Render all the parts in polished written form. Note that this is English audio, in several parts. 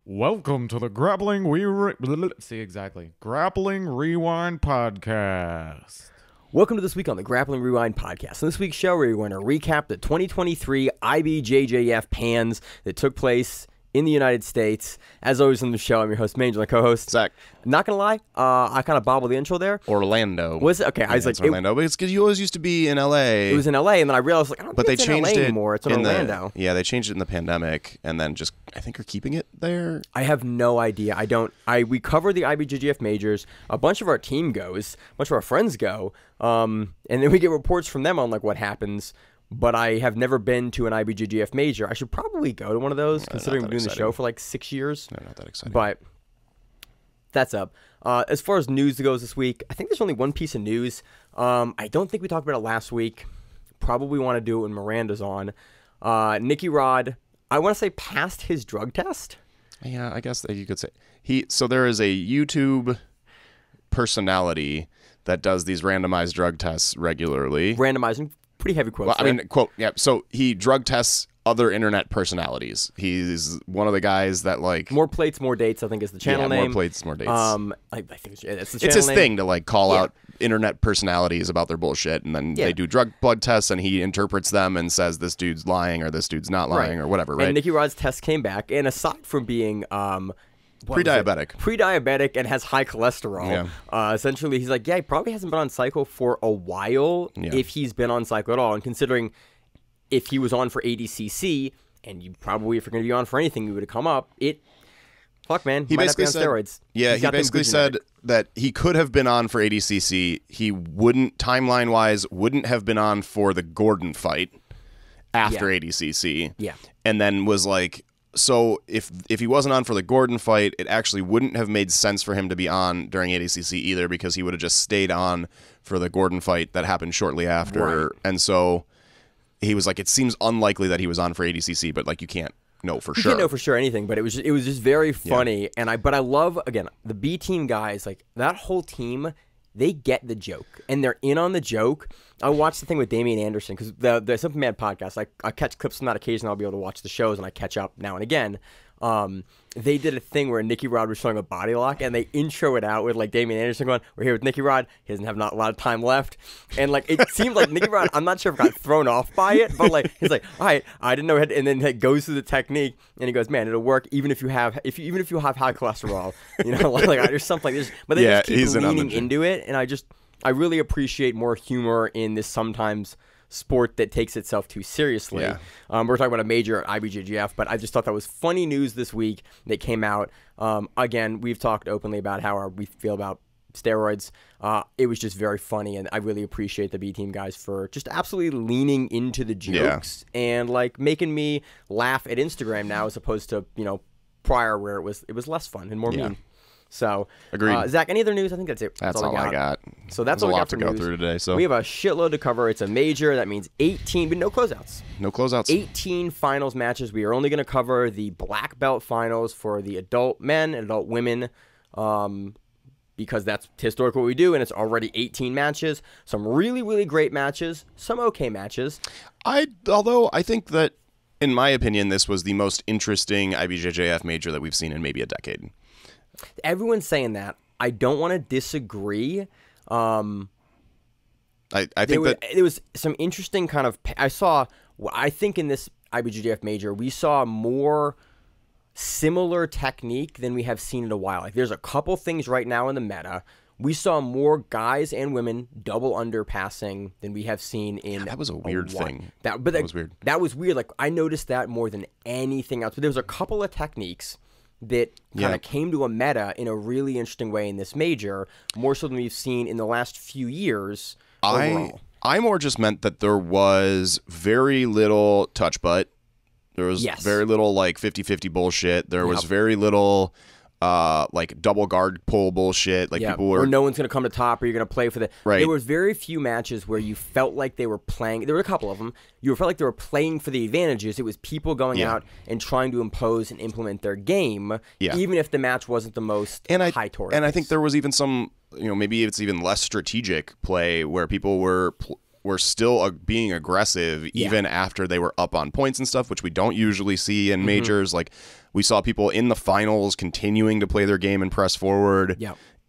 Welcome to the Grappling Grappling Rewind Podcast. Welcome to this week on the Grappling Rewind Podcast. In this week's show, we're going to recap the 2023 IBJJF Pans that took place in the United States. As always on the show, I'm your host, Maine and Zak, my co-host. Zach. Not going to lie, I kind of bobbled the intro there. Orlando. Was it? Okay, yeah, I was like... Orlando, but it's because you always used to be in L.A. It was in L.A., and then I realized, like, I don't but think they it's in changed LA it anymore. It's in Orlando. They changed it in the pandemic, and then just, I think, are keeping it there. I have no idea. We cover the IBJJF majors. A bunch of our team goes. A bunch of our friends go. And then we get reports from them on, like, what happens. But I have never been to an IBJJF major. I should probably go to one of those, considering we're doing the show for like 6 years. No, not that exciting. But that's up. As far as news goes this week, I think there's only one piece of news. I don't think we talked about it last week. Probably want to do it when Miranda's on. Nicky Rod, I want to say, passed his drug test. Yeah, I guess that you could say. So there is a YouTube personality that does these randomized drug tests regularly. Randomizing. Pretty heavy quotes. Well, I mean, quote, yeah. So he drug tests other internet personalities. He's one of the guys that, like... More plates, more dates, I think is the channel name. More plates, more dates. I think it's the channel It's his name. thing to, like, call out internet personalities about their bullshit, and then they do blood tests, and he interprets them and says this dude's lying or this dude's not lying or whatever, right? And Nicky Rod's test came back, and aside from being... Pre-diabetic and has high cholesterol. Essentially, he's like, he probably hasn't been on cycle for a while, if he's been on cycle at all. And considering if he was on for ADCC, and you probably, if you're going to be on for anything, you would have come up. Fuck, man, he might not be on steroids. Yeah, he basically said that he could have been on for ADCC. He wouldn't, timeline-wise, wouldn't have been on for the Gordon fight after ADCC. Yeah. And then was like... So if he wasn't on for the Gordon fight, it actually wouldn't have made sense for him to be on during ADCC either, because he would have just stayed on for the Gordon fight that happened shortly after. Right. And so he was like, it seems unlikely that he was on for ADCC, but like you can't know for sure. You can't know for sure anything, but it was just very funny. And but I love, again, the B team guys, like that whole team. They get the joke, and they're in on the joke. I watched the thing with Damian Anderson, because the Simple Man podcast, I catch clips from that occasionally. I'll be able to watch the shows, and I catch up now and again. They did a thing where Nicky Rod was showing a body lock, and they intro it out with, like, Damian Anderson going, we're here with Nicky Rod. He doesn't have not a lot of time left. And, like, it seemed like Nicky Rod, I'm not sure if got thrown off by it, but, like, he's like, all right, I didn't know it. And then he goes through the technique, and he goes, man, it'll work even if you have high cholesterol. You know, like there's something like this. But they just keep leaning into it, and I really appreciate more humor in this sometimes sport that takes itself too seriously. We're talking about a major at IBJJF, but I just thought that was funny news this week that came out. Again, we've talked openly about how we feel about steroids. It was just very funny, and I really appreciate the B team guys for just absolutely leaning into the jokes and like making me laugh at Instagram now, as opposed to, you know, prior where it was less fun and more mean. So, agreed. Zach, any other news? I think that's it. That's all I got. So that's all we got for news. There's a lot to go through today. So we have a shitload to cover. It's a major. That means 18, but no closeouts. No closeouts. 18 finals matches. We are only going to cover the black belt finals for the adult men and adult women, because that's historically what we do, and it's already 18 matches. Some really, really great matches. Some okay matches. Although I think that, in my opinion, this was the most interesting IBJJF major that we've seen in maybe a decade. Everyone's saying that. I don't want to disagree. I think there was some interesting kind of... I think in this IBJJF major, we saw more similar technique than we have seen in a while. Like, there's a couple things right now in the meta. We saw more guys and women double underpassing than we have seen in... That was a weird thing. That was weird. That was weird. Like, I noticed that more than anything else. But there was a couple of techniques that kind of came to a meta in a really interesting way in this major, more so than we've seen in the last few years overall. I more just meant that there was very little touch butt. There was very little, like, 50-50 bullshit. There was very little... like double guard pull bullshit. Like people were, or no one's gonna come to top, or you're gonna play for the. Right. There was very few matches where you felt like they were playing. There were a couple of them. You felt like they were playing for the advantages. It was people going out and trying to impose and implement their game, even if the match wasn't the most high torque. And I think there was even some, you know, maybe it's even less strategic play where people were were still being aggressive even after they were up on points and stuff, which we don't usually see in majors. Like, we saw people in the finals continuing to play their game and press forward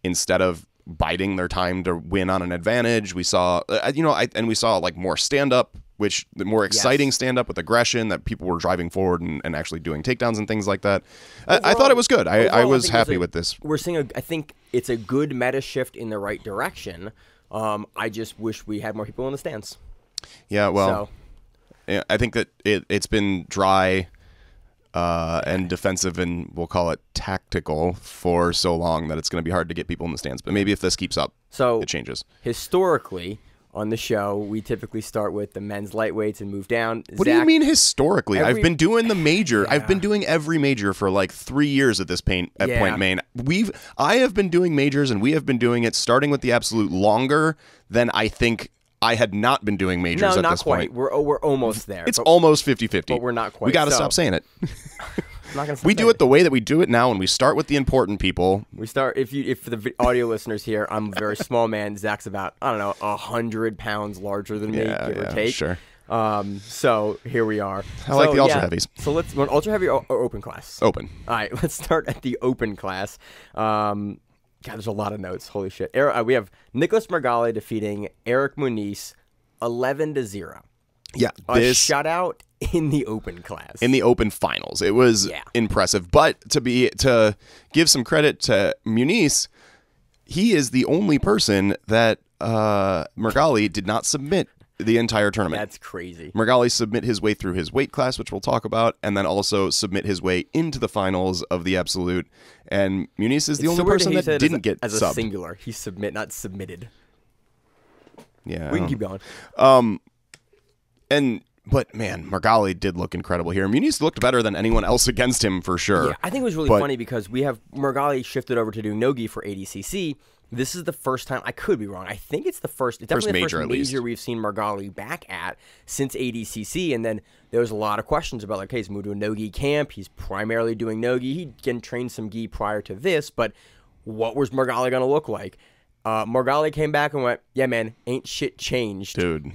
instead of biding their time to win on an advantage. We saw, and we saw like more stand-up, which the more exciting stand-up with aggression, that people were driving forward and actually doing takedowns and things like that. I thought it was good. I was happy with this. We're seeing, I think it's a good meta shift in the right direction. I just wish we had more people in the stands. Yeah, well, I think that it's been dry and defensive, and we'll call it tactical, for so long that it's going to be hard to get people in the stands. But maybe if this keeps up, it changes. Historically, on the show, we typically start with the men's lightweights and move down. What do you mean historically? I've been doing the major. I've been doing every major for like 3 years at this point, Maine. I have been doing majors, and we have been doing it starting with the absolute longer than I think I had not been doing majors at this point. We're almost there. It's almost 50-50. But we're not quite. We got to stop saying it. We do it the way that we do it now, and we start with the important people. We start, if for the audio listeners here, I'm a very small man. Zach's about, 100 pounds larger than me, give or take. Sure. So here we are. I like the ultra heavies. So let's ultra heavy or open class. Open. All right, let's start at the open class. God, there's a lot of notes. Holy shit. We have Nicholas Margali defeating Eric Muniz 11-0. Yeah, A shutout in the open class. In the open finals. It was impressive. But to give some credit to Muniz, he is the only person that Margali did not submit the entire tournament. That's crazy. Margali submit his way through his weight class, which we'll talk about, and then also submit his way into the finals of the absolute. And Muniz is the only person that didn't get as subbed. A singular. He not submitted. Yeah. We can keep going. But man, Margali did look incredible here. Muniz looked better than anyone else against him for sure. Yeah, I think it was really funny because we have Margali shifted over to do nogi for ADCC. This is the first time, I could be wrong, I think it's definitely the first major we've seen Margali back at since ADCC, and then there was a lot of questions about, like, hey, he's moved to a no-gi camp, he's primarily doing no-gi, he can train some gi prior to this, but what was Margali going to look like? Margali came back and went, yeah, man, ain't shit changed. Dude.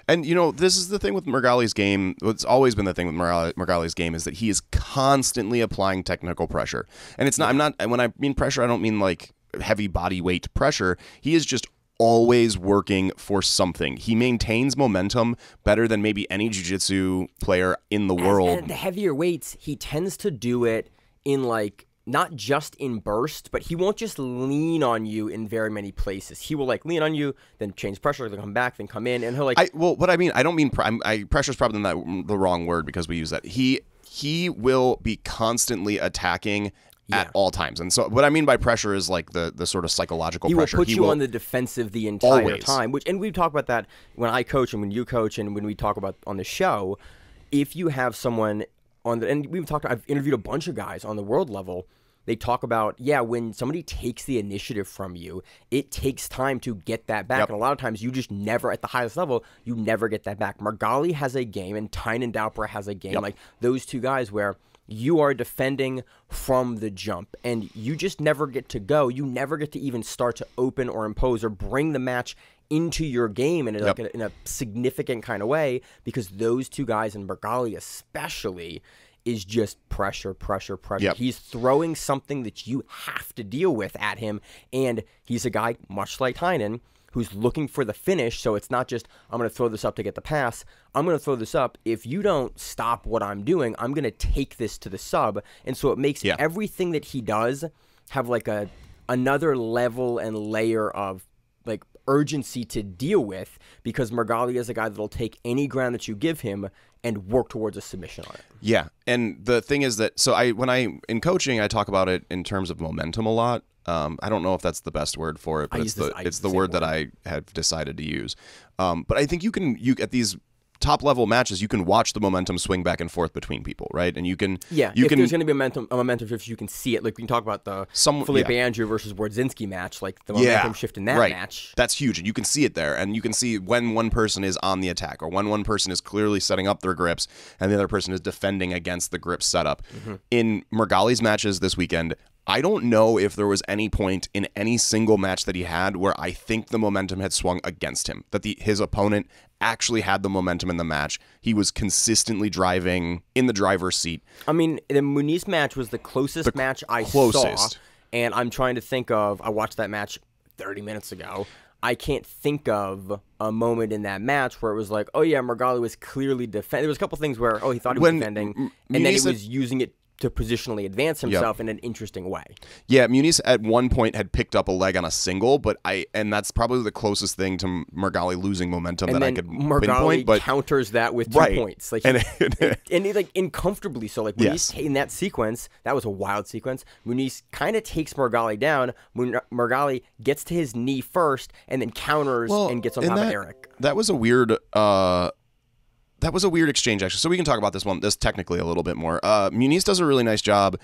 And, this is the thing with Margali's game. What's always been the thing with Margali's game is that he is constantly applying technical pressure. And it's not, when I mean pressure, I don't mean like heavy body weight pressure. He is just always working for something. He maintains momentum better than maybe any jiu-jitsu player in the world. And the heavier weights, he tends to do it in like, not just in burst, but he won't just lean on you in very many places. He will like lean on you, then change pressure, then come back, then come in, and he'll like. What I mean, I don't mean pressure is probably the wrong word because we use that. He will be constantly attacking at all times, and so what I mean by pressure is like the sort of psychological pressure. He will put you on the defensive the entire time. And we talk about that when I coach and when you coach and when we talk about on the show. If you have someone and I've interviewed a bunch of guys on the world level. They talk about, when somebody takes the initiative from you, it takes time to get that back. And a lot of times you just never, at the highest level, you never get that back. Margali has a game and Tynan Daupra has a game. Like those two guys where you are defending from the jump and you just never get to go. You never get to even start to open or impose or bring the match into your game in a significant kind of way, because those two guys, and Margali especially, is just pressure. He's throwing something that you have to deal with at him, and he's a guy, much like Tynan, who's looking for the finish, so it's not just, I'm going to throw this up to get the pass. I'm going to throw this up. If you don't stop what I'm doing, I'm going to take this to the sub, and so it makes everything that he does have like another level and layer of like urgency to deal with, because Margali is a guy that'll take any ground that you give him and work towards a submission on it. Yeah, and the thing is that, so in coaching, I talk about it in terms of momentum a lot. I don't know if that's the best word for it, but it's the word that I have decided to use. But I think you at these top level matches, you can watch the momentum swing back and forth between people, right? And you can if there's going to be a momentum shift, you can see it. Like we can talk about the Felipe Andrew versus Wardzinski match, like the momentum shift in that match. That's huge, and you can see it there, and you can see when one person is on the attack or when one person is clearly setting up their grips and the other person is defending against the grip setup. In Margali's matches this weekend, I don't know if there was any point in any single match that he had where I think the momentum had swung against him, that his opponent actually had the momentum in the match. He was consistently driving in the driver's seat. I mean, the Muniz match was the closest match I saw, and I'm trying to think of, I watched that match 30 minutes ago. I can't think of a moment in that match where it was like, oh yeah, Margali was clearly defending. There was a couple things where, oh, he thought he was defending, and then he was using it to positionally advance himself in an interesting way. Yeah, Muniz at one point had picked up a leg on a single, and that's probably the closest thing to Margali losing momentum and that then I could Margali pinpoint. But counters that with 2 points, like and he like uncomfortably so. Like Muniz in that sequence, that was a wild sequence. Muniz kind of takes Margali down. Margali gets to his knee first, and then counters and gets on top of Eric. That was a weird. That was a weird exchange, actually. So we can talk about this technically a little bit more. Muniz does a really nice job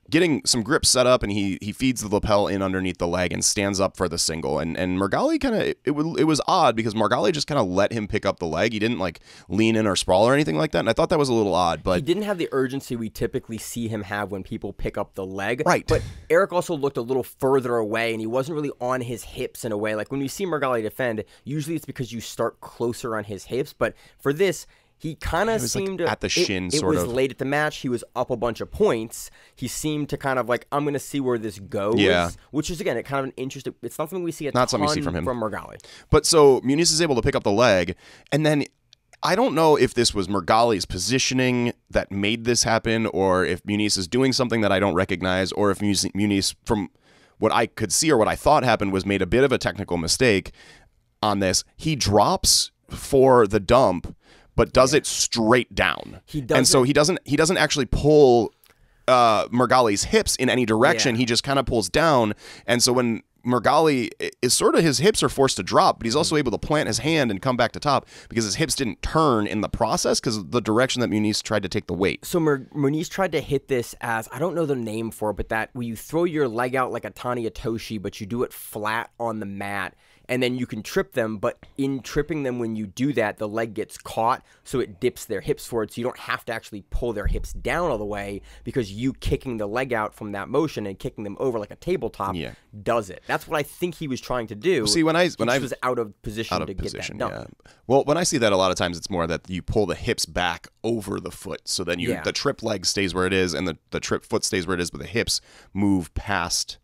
getting some grips set up, and he feeds the lapel in underneath the leg and stands up for the single. And Margali kind of, it was odd because Margali just kind of let him pick up the leg. He didn't like lean in or sprawl or anything like that. And I thought that was a little odd. But he didn't have the urgency we typically see him have when people pick up the leg. Right. But Eric also looked a little further away, and he wasn't really on his hips in a way. Like when we see Margali defend, usually it's because you start closer on his hips. But for this, he kind of seemed like at the shin, it was late at the match. He was up a bunch of points. He seemed to kind of like, I'm going to see where this goes. Yeah. Which is, again, kind of an interesting. It's not something we see not something you see from him. From Margali. But so Muniz is able to pick up the leg, and then I don't know if this was Margali's positioning that made this happen, or if Muniz is doing something that I don't recognize, or if Muniz, from what I could see or what I thought happened, was made a bit of a technical mistake on this. He drops for the dump, but does it straight down. And so he doesn't actually pull Margali's hips in any direction. He just kind of pulls down. And so when Margali is sort of, his hips are forced to drop, but he's also able to plant his hand and come back to top because his hips didn't turn in the process because of the direction that Muniz tried to take the weight. So Muniz tried to hit this as, I don't know the name for it, but that where you throw your leg out like a Tani Atoshi, but you do it flat on the mat. And then you can trip them, but in tripping them, when you do that, the leg gets caught, so it dips their hips forward, so you don't have to actually pull their hips down all the way, because you kicking the leg out from that motion and kicking them over like a tabletop does it. That's what I think he was trying to do. See, when I was out of position to get that done. Yeah. Well, when I see that, a lot of times it's more that you pull the hips back over the foot, so then the trip leg stays where it is, and the trip foot stays where it is, but the hips move past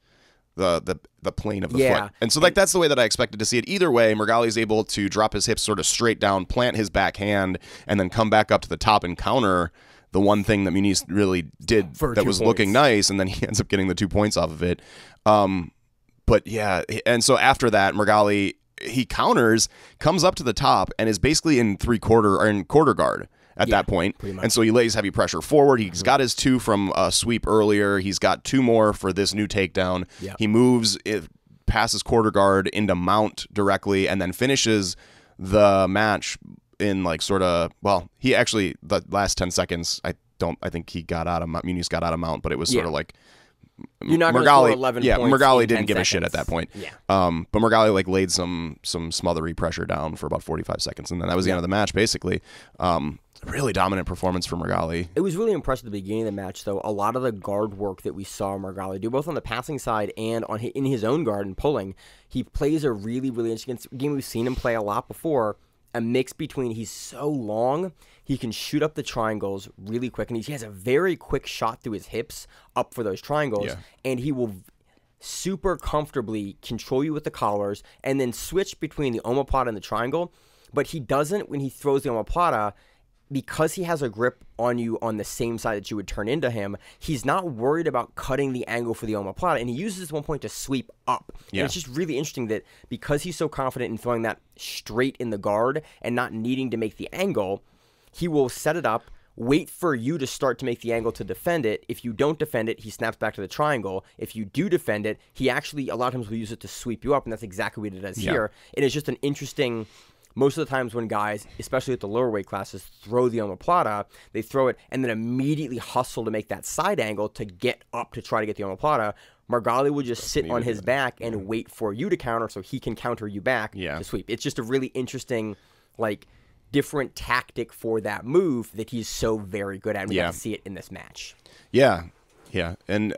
the plane of the foot. And so like that's the way that I expected to see it. Either way, Margali's able to drop his hips sort of straight down, plant his backhand, and then come back up to the top and counter the one thing that Muniz really did that was looking nice, and then he ends up getting the 2 points off of it. But yeah, and so after that, Margali, he counters, comes up to the top, and is basically in quarter guard at that point. And so he lays heavy pressure forward. He's got his 2 from a sweep earlier. He's got 2 more for this new takedown. He moves passes quarter guard into mount directly, and then finishes the match in like sort of, well, he actually, the last 10 seconds, I think he got out of Muniz got out of mount, but it was sort of like, you're not going to score 11 points. Margali didn't give a shit at that point. But Margali like laid some smothery pressure down for about 45 seconds, and then that was the end of the match, basically. Really dominant performance from Margali. It was really impressive at the beginning of the match, though. A lot of the guard work that we saw Margali do, both on the passing side and in his own guard and pulling, he plays a really, really interesting game. We've seen him play a lot before. A mix between, he's so long, he can shoot up the triangles really quick, and he has a very quick shot through his hips up for those triangles, and he will super comfortably control you with the collars and then switch between the omoplata and the triangle. But he doesn't, when he throws the omoplata, because he has a grip on you on the same side that you would turn into him, he's not worried about cutting the angle for the omoplata, and he uses this one point to sweep up. And it's just really interesting that because he's so confident in throwing that straight in the guard and not needing to make the angle, he will set it up, wait for you to start to make the angle to defend it. If you don't defend it, he snaps back to the triangle. If you do defend it, he actually a lot of times will use it to sweep you up, and that's exactly what it does here. It is just an interesting... Most of the times when guys, especially at the lower weight classes, throw the omoplata, they throw it and then immediately hustle to make that side angle to get up to try to get the omoplata. Margali would just sit on his back and wait for you to counter so he can counter you back to sweep. It's just a really interesting, like, different tactic for that move that he's so very good at. And we got to see it in this match. Yeah. Yeah, and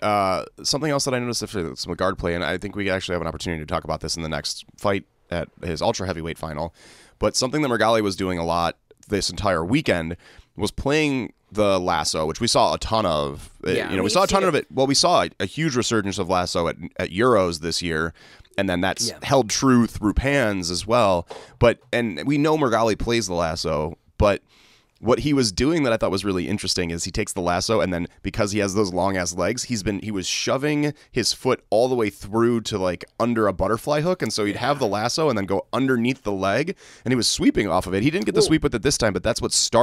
something else that I noticed after some guard play, and I think we actually have an opportunity to talk about this in the next fight at his ultra heavyweight final, but something that Mergali was doing a lot this entire weekend was playing the lasso, which we saw a ton of. We saw a ton of it. Well, we saw a huge resurgence of lasso at Euros this year, and then that's held true through Pans as well. And we know Mergali plays the lasso, but what he was doing that I thought was really interesting is he takes the lasso, and then because he has those long ass legs, he was shoving his foot all the way through to like under a butterfly hook, and so he'd have the lasso and then go underneath the leg, and he was sweeping off of it. He didn't get the sweep with it this time, but that's what set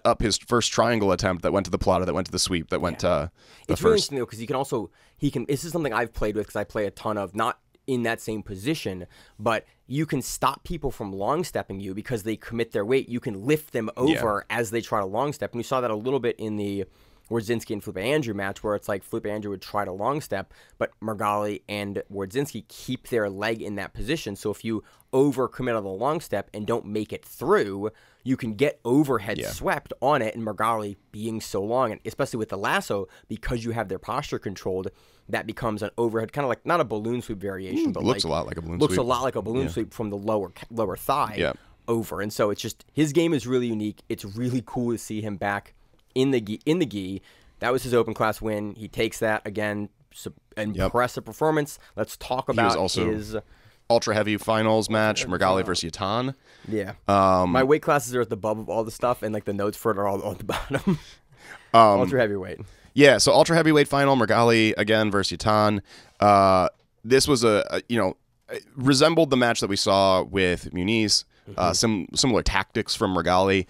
up his first triangle attempt that went to the plotter, that went to the sweep, that went to the It's really interesting though, because this is something I've played with because I play a ton of, not in that same position, but you can stop people from long stepping you because they commit their weight. You can lift them over as they try to long step. And we saw that a little bit in the Wardzinski and Felipe Andrew match, where it's like Felipe Andrew would try to long step, but Mergali and Wardzinski keep their leg in that position. So if you overcommit on the long step and don't make it through, you can get overhead swept on it, and Mergali being so long, and especially with the lasso, because you have their posture controlled, that becomes an overhead, kind of like not a balloon sweep variation, but looks a lot like a balloon looks sweep. a lot like a balloon sweep from the lower thigh over. And so it's just, his game is really unique. It's really cool to see him back in the gi. That was his open class win. He takes that again. Impressive performance. Let's talk about his ultra heavy finals match, Mergali versus Yatan. Yeah. My weight classes are at the bottom of all the stuff, and like the notes for it are all on the bottom. Ultra heavyweight. Yeah, so ultra heavyweight final, Mergali again versus Yatan. This was resembled the match that we saw with Muniz. Similar tactics from Mergali.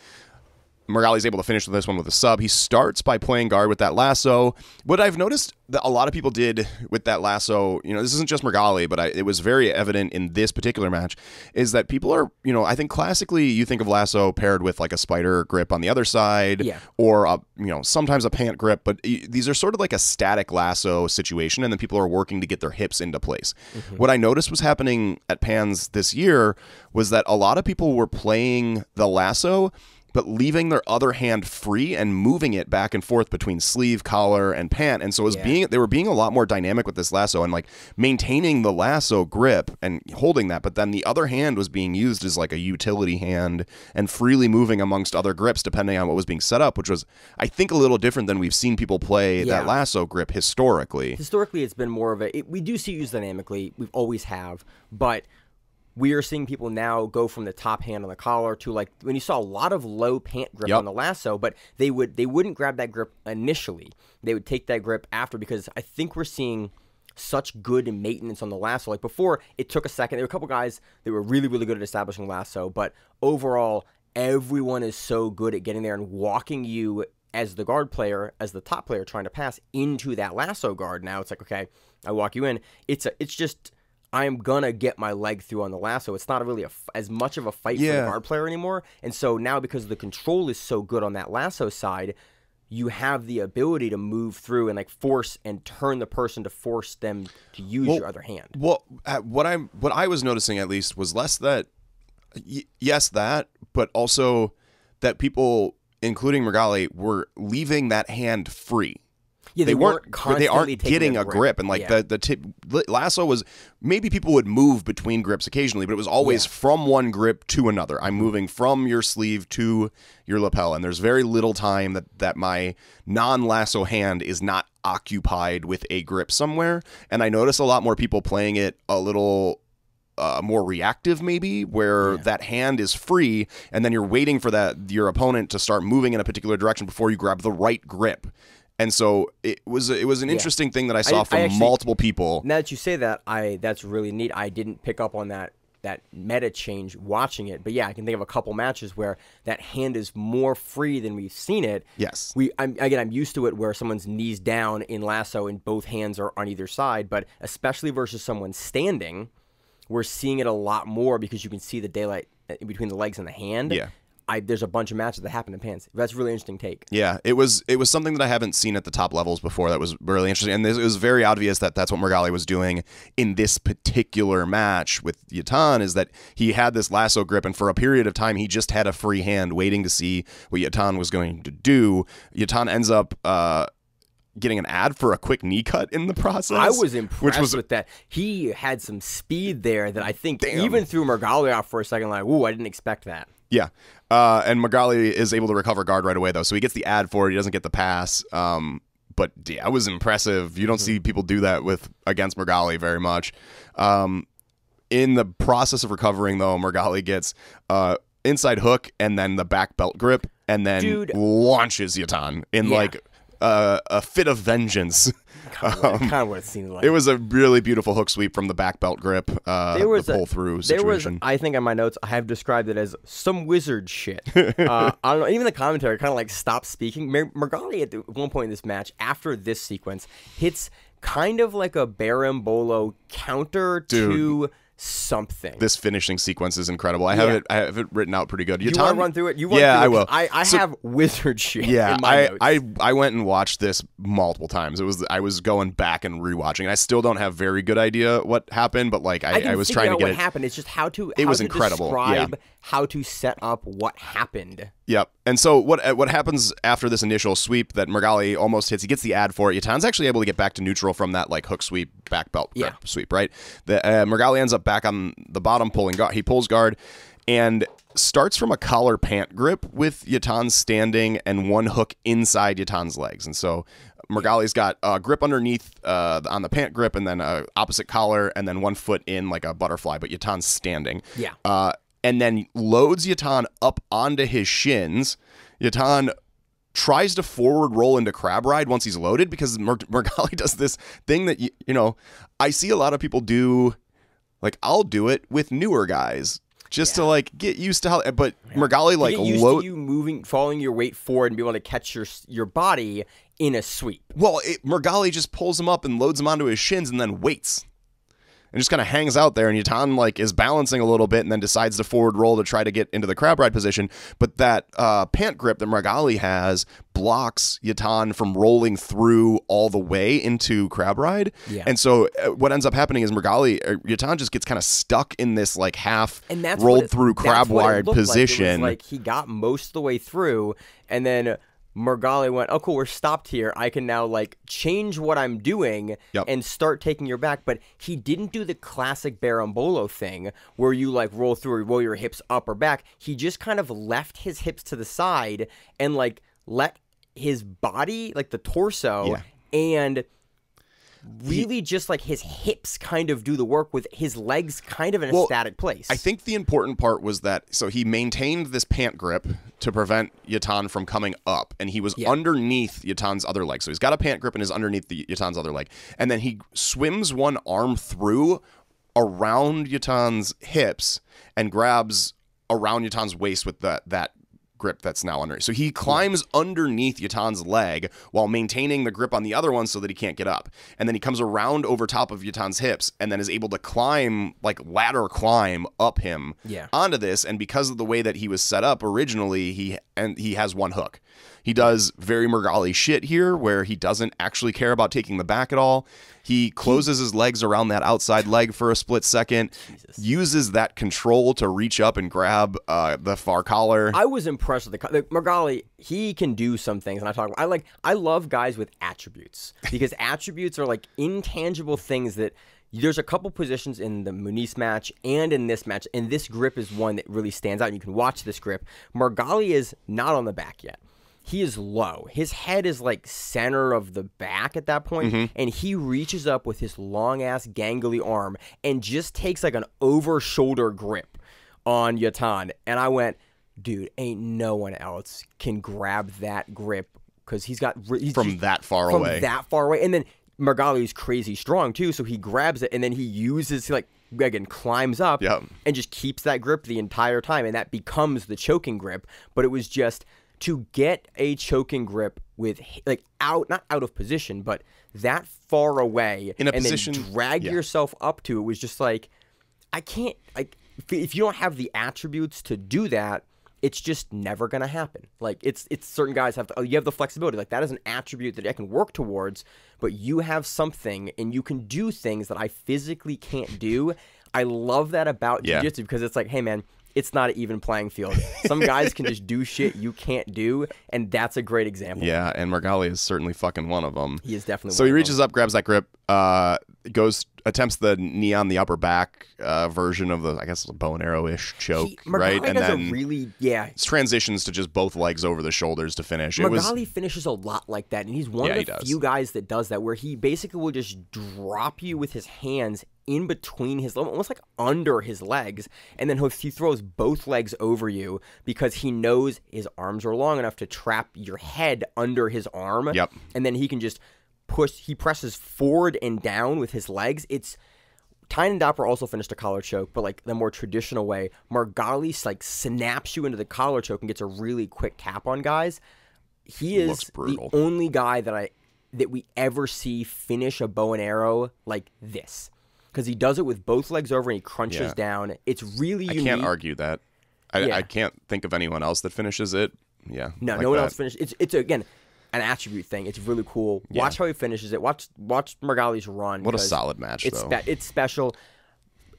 Mergali's able to finish this one with a sub. He starts by playing guard with that lasso. What I've noticed that a lot of people did with that lasso, this isn't just Mergali, but it was very evident in this particular match, is that people are, I think classically you think of lasso paired with like a spider grip on the other side, or sometimes a pant grip, but these are sort of like a static lasso situation, and then people are working to get their hips into place. What I noticed was happening at Pans this year was that a lot of people were playing the lasso, but leaving their other hand free and moving it back and forth between sleeve, collar, and pant. And so they were being a lot more dynamic with this lasso and like maintaining the lasso grip and holding that. But then the other hand was being used as like a utility hand and freely moving amongst other grips depending on what was being set up, which was, I think, a little different than we've seen people play that lasso grip historically. Historically, it's been more of we do see it used dynamically. We always have, but we are seeing people now go from the top hand on the collar to like when you saw a lot of low pant grip on the lasso, but they wouldn't grab that grip initially. They would take that grip after, because I think we're seeing such good maintenance on the lasso. Like before, it took a second. There were a couple guys that were really, really good at establishing lasso, but overall, everyone is so good at getting there and walking you as the guard player, as the top player trying to pass into that lasso guard. Now it's like, okay, I walk you in. It's just, I'm gonna get my leg through on the lasso. It's not really as much of a fight for the guard player anymore. And so now, because the control is so good on that lasso side, you have the ability to move through and like force and turn the person to force them to use your other hand. Well, what I was noticing at least was less that, but also that people, including Mergali, were leaving that hand free. Yeah, they aren't getting a grip, and like the lasso was, maybe people would move between grips occasionally, but it was always from one grip to another. I'm moving from your sleeve to your lapel, and there's very little time that my non-lasso hand is not occupied with a grip somewhere. And I notice a lot more people playing it a little more reactive, maybe, where that hand is free, and then you're waiting for your opponent to start moving in a particular direction before you grab the right grip. And so it was an interesting thing that I saw from multiple people. Now that you say that, that's really neat. I didn't pick up on that meta change watching it, but yeah, I can think of a couple matches where that hand is more free than we've seen it. Yes, I'm used to it where someone's knees down in lasso and both hands are on either side, but especially versus someone standing, we're seeing it a lot more because you can see the daylight in between the legs and the hand. Yeah. there's a bunch of matches that happen in Pans. That's a really interesting take. Yeah, it was something that I haven't seen at the top levels before that was really interesting. And it was very obvious that that's what Margali was doing in this particular match with Yatan, is that he had this lasso grip, and for a period of time he just had a free hand waiting to see what Yatan was going to do. Yatan ends up getting an ad for a quick knee cut in the process. I was impressed with that. He had some speed there that I think even threw Margali off for a second, like, ooh, I didn't expect that. Yeah. And Margali is able to recover guard right away, though. So he gets the ad for it. He doesn't get the pass. But yeah, that was impressive. You don't see people do that against Margali very much. In the process of recovering, though, Margali gets inside hook and then the back belt grip and then launches Yatan in a fit of vengeance. Kind of what it seemed like. It was a really beautiful hook sweep from the back belt grip, the pull through situation. I think in my notes I have described it as some wizard shit. I don't know. Even the commentary kind of like stopped speaking. Margali at one point in this match, after this sequence, hits kind of like a Barambolo counter to something. This finishing sequence is incredible. I have it written out pretty good. You want to run through it? I will. I have wizard shit. Yeah, in my notes. I went and watched this multiple times. I was going back and rewatching, and I still don't have very good idea what happened. But like I was trying to get what happened. It's just how to. It was incredible. Describe how to set up what happened. Yep. And so what happens after this initial sweep that Margali almost hits? He gets the ad for it. Yatan's actually able to get back to neutral from that like hook sweep, back belt grip sweep, right? Margali ends up back on the bottom pulling guard. He pulls guard and starts from a collar pant grip with Yatan standing and one hook inside Yatan's legs. And so Margali's got a grip underneath on the pant grip and then a opposite collar and then one foot in like a butterfly, but Yatan's standing. Yeah. And then loads Yatan up onto his shins. Yatan tries to forward roll into crab ride once he's loaded because Margali does this thing that, I see a lot of people do. Like, I'll do it with newer guys just to, like, get used to how, but Margali, like, get used to you following your weight forward and be able to catch your body in a sweep. Well, Margali just pulls him up and loads him onto his shins and then waits. And just kind of hangs out there, and Yatan like is balancing a little bit, and then decides to forward roll to try to get into the crab ride position. But that pant grip that Margali has blocks Yatan from rolling through all the way into crab ride. Yeah. And so what ends up happening is Yatan just gets kind of stuck in this like half rolled through crab ride position. Like he got most of the way through, and then Margali went, oh, cool, we're stopped here. I can now, like, change what I'm doing and start taking your back. But he didn't do the classic Barambolo thing where you, like, roll through or roll your hips up or back. He just kind of left his hips to the side and, like, let his body, like, the torso and really just, like, his hips kind of do the work with his legs kind of in a static place. I think the important part was that, so he maintained this pant grip to prevent Yatan from coming up, and he was underneath Yatan's other leg. So he's got a pant grip and is underneath Yatan's other leg. And then he swims one arm through around Yatan's hips and grabs around Yatan's waist with that grip that's now under. So he climbs underneath Yatan's leg while maintaining the grip on the other one so that he can't get up. And then he comes around over top of Yatan's hips and then is able to climb, like ladder climb up him onto this. And because of the way that he was set up originally, he has one hook. He does very Margali shit here where he doesn't actually care about taking the back at all. He closes his legs around that outside leg for a split second, uses that control to reach up and grab the far collar. I was impressed with Margali. He can do some things, and I love guys with attributes because attributes are like intangible things that. There's a couple positions in the Muniz match and in this match, and this grip is one that really stands out, and you can watch this grip. Margali is not on the back yet. He is low. His head is like center of the back at that point, and he reaches up with his long-ass gangly arm and just takes like an over-shoulder grip on Yatan. And I went, dude, ain't no one else can grab that grip because he's from that far away. And then Margali's crazy strong too, so he grabs it and then he uses again climbs up and just keeps that grip the entire time, and that becomes the choking grip. But it was just to get a choking grip with like not out of position, but that far away in a position, then drag yourself up to it was just like I can't if you don't have the attributes to do that. it's just never going to happen. Like it's certain guys you have the flexibility. Like that is an attribute that I can work towards, but you have something and you can do things that I physically can't do. I love that about jiu-jitsu because it's like, hey man, it's not an even playing field. Some guys can just do shit you can't do, and that's a great example. Yeah, and Margali is certainly fucking one of them. He is definitely So one he of reaches up, grabs that grip, attempts the knee on the upper back version of the, I guess, bow and arrow-ish choke, right? And then transitions to just both legs over the shoulders to finish. Margali finishes a lot like that, and he's one of the few guys that does that, where he basically will just drop you with his hands in between his, almost like under his legs, and then he throws both legs over you because he knows his arms are long enough to trap your head under his arm. Yep. And then he can just he presses forward and down with his legs. It's Tyne Doppler also finished a collar choke, but like the more traditional way. Margali like snaps you into the collar choke and gets a really quick tap on guys. He is the only guy that we ever see finish a bow and arrow like this. Because he does it with both legs over and he crunches down. It's really unique. I can't argue that. I can't think of anyone else that finishes it. Yeah. No, no one else finishes. It's again an attribute thing. It's really cool. Yeah. Watch how he finishes it. Watch Margali's run. What a solid match, though. It's special.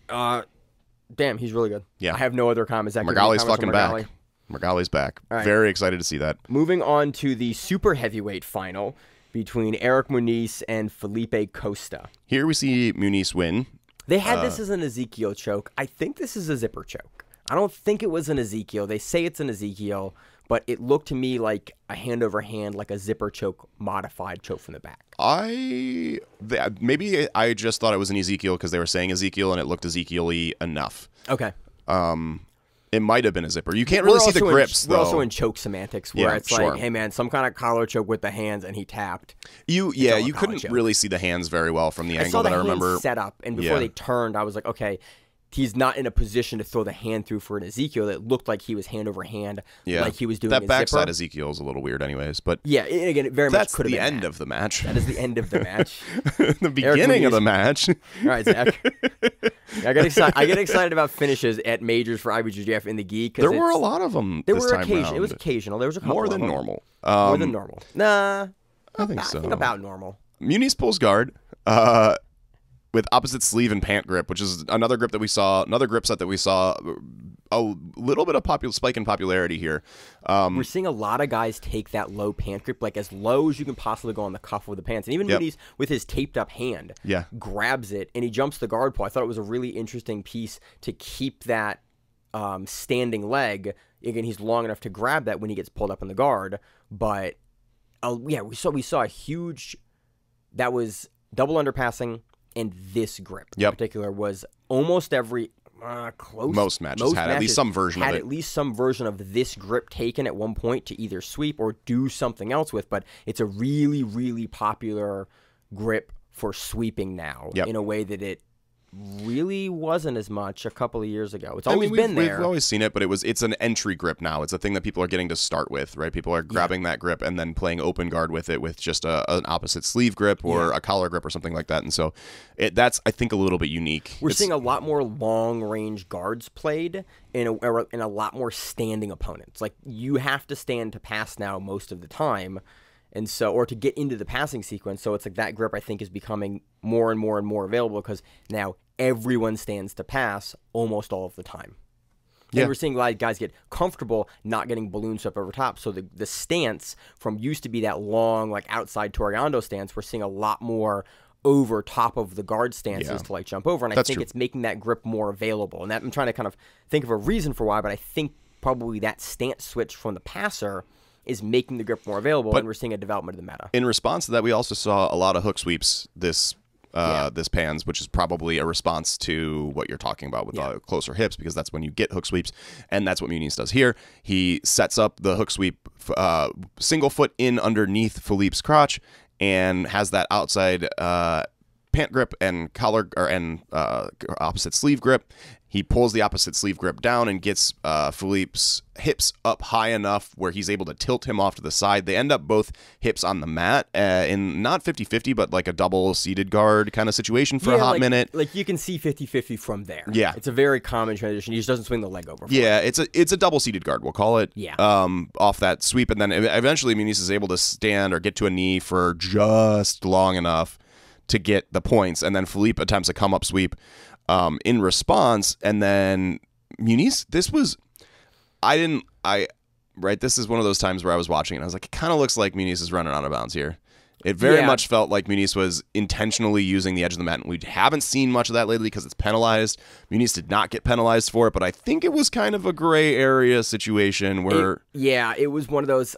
Damn, he's really good. Yeah. I have no other comments. Margali's fucking back. Margali's back. Right. Very excited to see that. Moving on to the super heavyweight final between Eric Muniz and Felipe Costa. Here we see Muniz win. They had this as an Ezekiel choke. I think this is a zipper choke. I don't think it was an Ezekiel. They say it's an Ezekiel, but it looked to me like a hand over hand, like a zipper choke, modified choke from the back. Maybe I just thought it was an Ezekiel because they were saying Ezekiel and it looked Ezekiel-y enough. Okay. It might have been a zipper. You can't really see the grips, though. We're also in choke semantics where it's like, hey, man, some kind of collar choke with the hands, and he tapped. You couldn't really see the hands very well from the angle that I remember. I saw the hands set up, and before they turned, I was like, okay, he's not in a position to throw the hand through for an Ezekiel. It looked like he was hand over hand, like he was doing that backside Ezekiel is a little weird anyways. But yeah, and again, it very much could have been the end of the match. That is the end of the match. The beginning of the match. All right, Zach. I get excited about finishes at majors for IBJJF in the gi. There were a lot of them. It was occasional. There was a couple more than normal. More than normal. Nah, I think so. I think about normal. Muniz pulls guard. With opposite sleeve and pant grip, which is another grip set that we saw a little bit of spike in popularity here. We're seeing a lot of guys take that low pant grip, like as low as you can possibly go on the cuff of the pants. And even Muniz, with his taped up hand, grabs it and he jumps the guard pole. I thought it was a really interesting piece to keep that standing leg. Again, he's long enough to grab that when he gets pulled up in the guard. But we saw a huge, that was double underpassing. And this grip in particular was almost every most matches had at least some version of it. Had at least some version of this grip taken at one point to either sweep or do something else with. But it's a really, really popular grip for sweeping now in a way that it really wasn't as much a couple of years ago. It's always been there. We've always seen it, but it's an entry grip now. It's a thing that people are getting to start with, right? People are grabbing that grip and then playing open guard with it with just an opposite sleeve grip or a collar grip or something like that. And so that's, I think, a little bit unique. We're seeing a lot more long-range guards played in a lot more standing opponents. Like, you have to stand to pass now most of the time. And so, or to get into the passing sequence. So it's like that grip, I think, is becoming more and more and more available because now everyone stands to pass almost all of the time. And we're seeing a lot of guys get comfortable not getting balloon swept over top. So the stance from used to be that long, like outside Toriando stance, we're seeing a lot more over top of the guard stances to like jump over. And I think it's making that grip more available. And that, I'm trying to kind of think of a reason for why, but I think probably that stance switch from the passer is making the grip more available, and we're seeing a development of the meta. In response to that, we also saw a lot of hook sweeps this Pans, which is probably a response to what you're talking about with closer hips, because that's when you get hook sweeps, and that's what Muniz does here. He sets up the hook sweep single foot in underneath Philippe's crotch and has that outside pant grip and collar and opposite sleeve grip. He pulls the opposite sleeve grip down and gets Philippe's hips up high enough where he's able to tilt him off to the side. They end up both hips on the mat in not 50-50, but like a double seated guard kind of situation for a hot minute. Like you can see 50-50 from there. Yeah. It's a very common transition. He just doesn't swing the leg over. Yeah, it's a double seated guard, we'll call it. Yeah. Off that sweep. And then eventually Muniz is able to stand or get to a knee for just long enough to get the points. And then Philippe attempts a come up sweep in response, and then Muniz, this is one of those times where I was watching and I was like, it kind of looks like Muniz is running out of bounds here. It very much felt like Muniz was intentionally using the edge of the mat, and we haven't seen much of that lately because it's penalized. Muniz did not get penalized for it, but I think it was kind of a gray area situation where... It was one of those...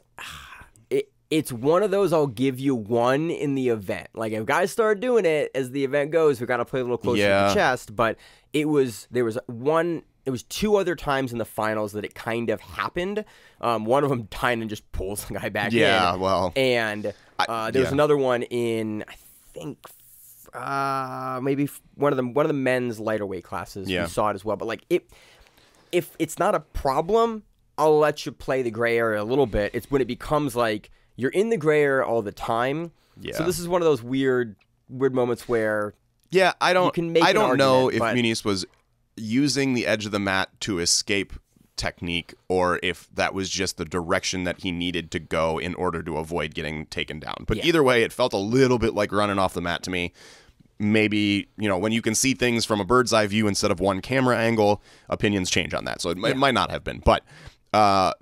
It's one of those I'll give you one in the event. Like, if guys start doing it as the event goes, we got to play a little closer to the chest. But there was two other times in the finals that it kind of happened. One of them, Tynan just pulls the guy back in. Yeah, well. And there was another one in, I think, maybe one of the men's lighter weight classes. Yeah. We saw it as well. But, like, if it's not a problem, I'll let you play the gray area a little bit. It's when it becomes like, you're in the gray area all the time. Yeah. So this is one of those weird moments where I don't know if but... Muniz was using the edge of the mat to escape technique, or if that was just the direction that he needed to go in order to avoid getting taken down. But either way, it felt a little bit like running off the mat to me. Maybe, when you can see things from a bird's eye view instead of one camera angle, opinions change on that. So it might not have been, but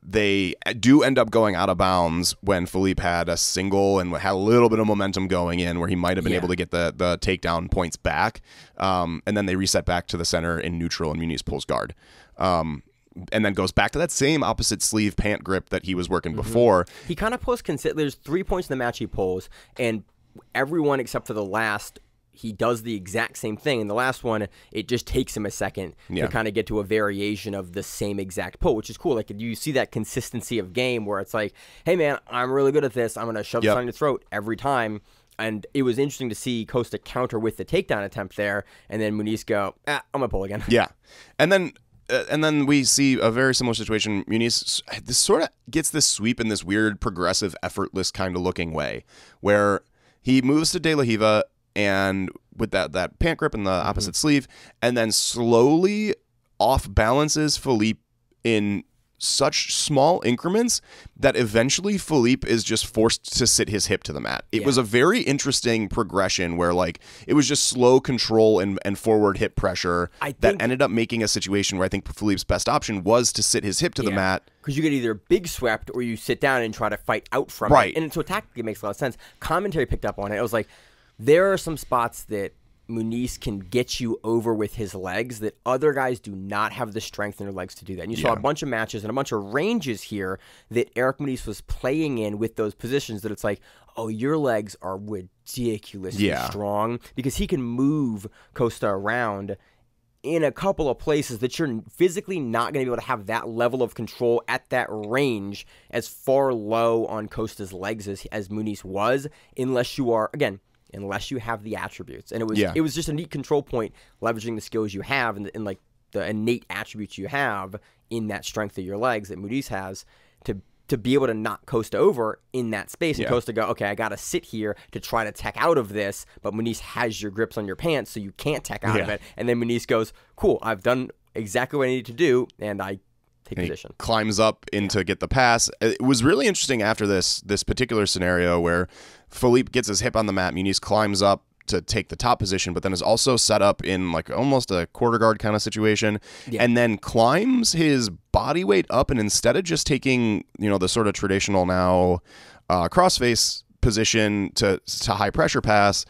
they do end up going out of bounds when Philippe had a single and had a little bit of momentum going in where he might have been able to get the takedown points back. And then they reset back to the center in neutral, and Muniz pulls guard. And then goes back to that same opposite sleeve pant grip that he was working before. He kind of pulls there's 3 points in the match he pulls, and everyone except for the last, he does the exact same thing. In the last one, it just takes him a second to kind of get to a variation of the same exact pull, which is cool. Like, you see that consistency of game where it's like, hey, man, I'm really good at this. I'm going to shove this on your throat every time. And it was interesting to see Costa counter with the takedown attempt there, and then Muniz go, I'm going to pull again. Yeah. And then we see a very similar situation. Muniz this sort of gets this sweep in this weird, progressive, effortless kind of looking way where he moves to De La Riva and with that pant grip and the opposite sleeve, and then slowly off balances Philippe in such small increments that eventually Philippe is just forced to sit his hip to the mat. It was a very interesting progression where, like, it was just slow control and forward hip pressure that ended up making a situation where I think Philippe's best option was to sit his hip to the mat. Because you get either big swept or you sit down and try to fight out from it. And so tactically it makes a lot of sense. Commentary picked up on it. It was like, there are some spots that Muniz can get you over with his legs that other guys do not have the strength in their legs to do that. And you saw a bunch of matches and a bunch of ranges here that Eric Muniz was playing in with those positions that it's like, oh, your legs are ridiculously strong, because he can move Costa around in a couple of places that you're physically not going to be able to have that level of control at that range as far low on Costa's legs as Muniz was, unless you are, again, unless you have the attributes. And it was just a neat control point, leveraging the skills you have and like the innate attributes you have in that strength of your legs that Muniz has to be able to knock Costa over in that space. And Costa go, okay, I got to sit here to try to tech out of this, but Muniz has your grips on your pants, so you can't tech out of it. And then Muniz goes, cool, I've done exactly what I need to do, and I take position. Climbs up in to get the pass. It was really interesting after this particular scenario where Philippe gets his hip on the mat, Muniz climbs up to take the top position, but then is also set up in like almost a quarter guard kind of situation, and then climbs his body weight up, and instead of just taking, the sort of traditional now crossface position to high pressure pass,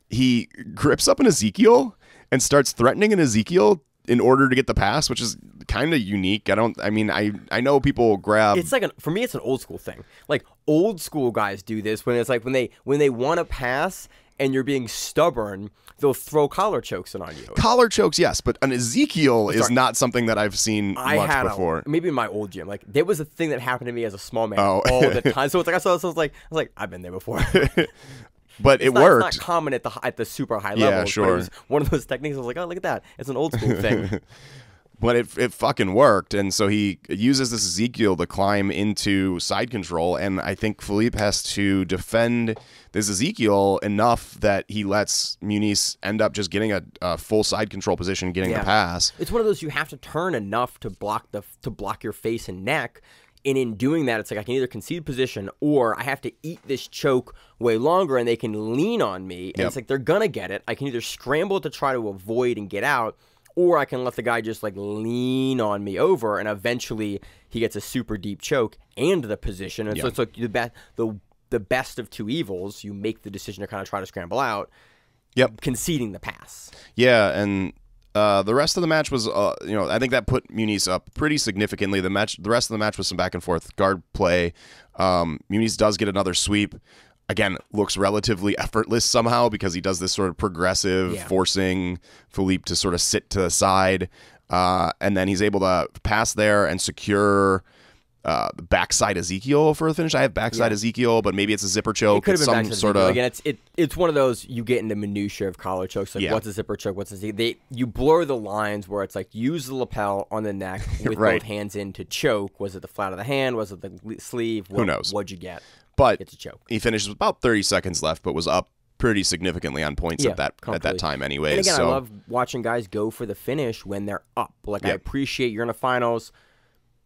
he grips up an Ezekiel and starts threatening an Ezekiel in order to get the pass, which is kind of unique. I know people grab. It's like for me, it's an old school thing. Like, old school guys do this when it's like when they want to pass and you're being stubborn, they'll throw collar chokes on you. Collar chokes, yes, but an Ezekiel is not something that I've seen much before. Maybe in my old gym, like, there was a thing that happened to me as a small man all the time. So it's like I was like, I've been there before. But it It's worked. not common at the super high Yeah, levels. sure. But it was one of those techniques. I was like, oh, look at that. It's an old school thing. But it fucking worked, and so he uses this Ezekiel to climb into side control, and I think Philippe has to defend this Ezekiel enough that he lets Muniz end up just getting a full side control position, getting the pass. It's one of those you have to turn enough to block your face and neck. And in doing that, it's like I can either concede position or I have to eat this choke way longer and they can lean on me. And it's like they're going to get it. I can either scramble to try to avoid and get out, or I can let the guy just like lean on me over, and eventually he gets a super deep choke and the position. And so it's like the best of two evils. You make the decision to kind of try to scramble out, conceding the pass. Yeah, and the rest of the match was, I think that put Muniz up pretty significantly. The rest of the match was some back and forth guard play. Muniz does get another sweep. Again, looks relatively effortless somehow because he does this sort of progressive forcing Philippe to sort of sit to the side. And then he's able to pass there and secure the backside Ezekiel for the finish. I have backside Ezekiel, but maybe it's a zipper choke. It could have been some sort of. Again, it's one of those you get into minutia of collar chokes. Like what's a zipper choke? What's a you blur the lines where it's like use the lapel on the neck with both hands in to choke. Was it the flat of the hand? Was it the sleeve? Who knows? What'd you get? But it's a choke. He finishes with about 30 seconds left, but was up pretty significantly on points at that time anyways. And again, I love watching guys go for the finish when they're up. Like I appreciate you're in the finals,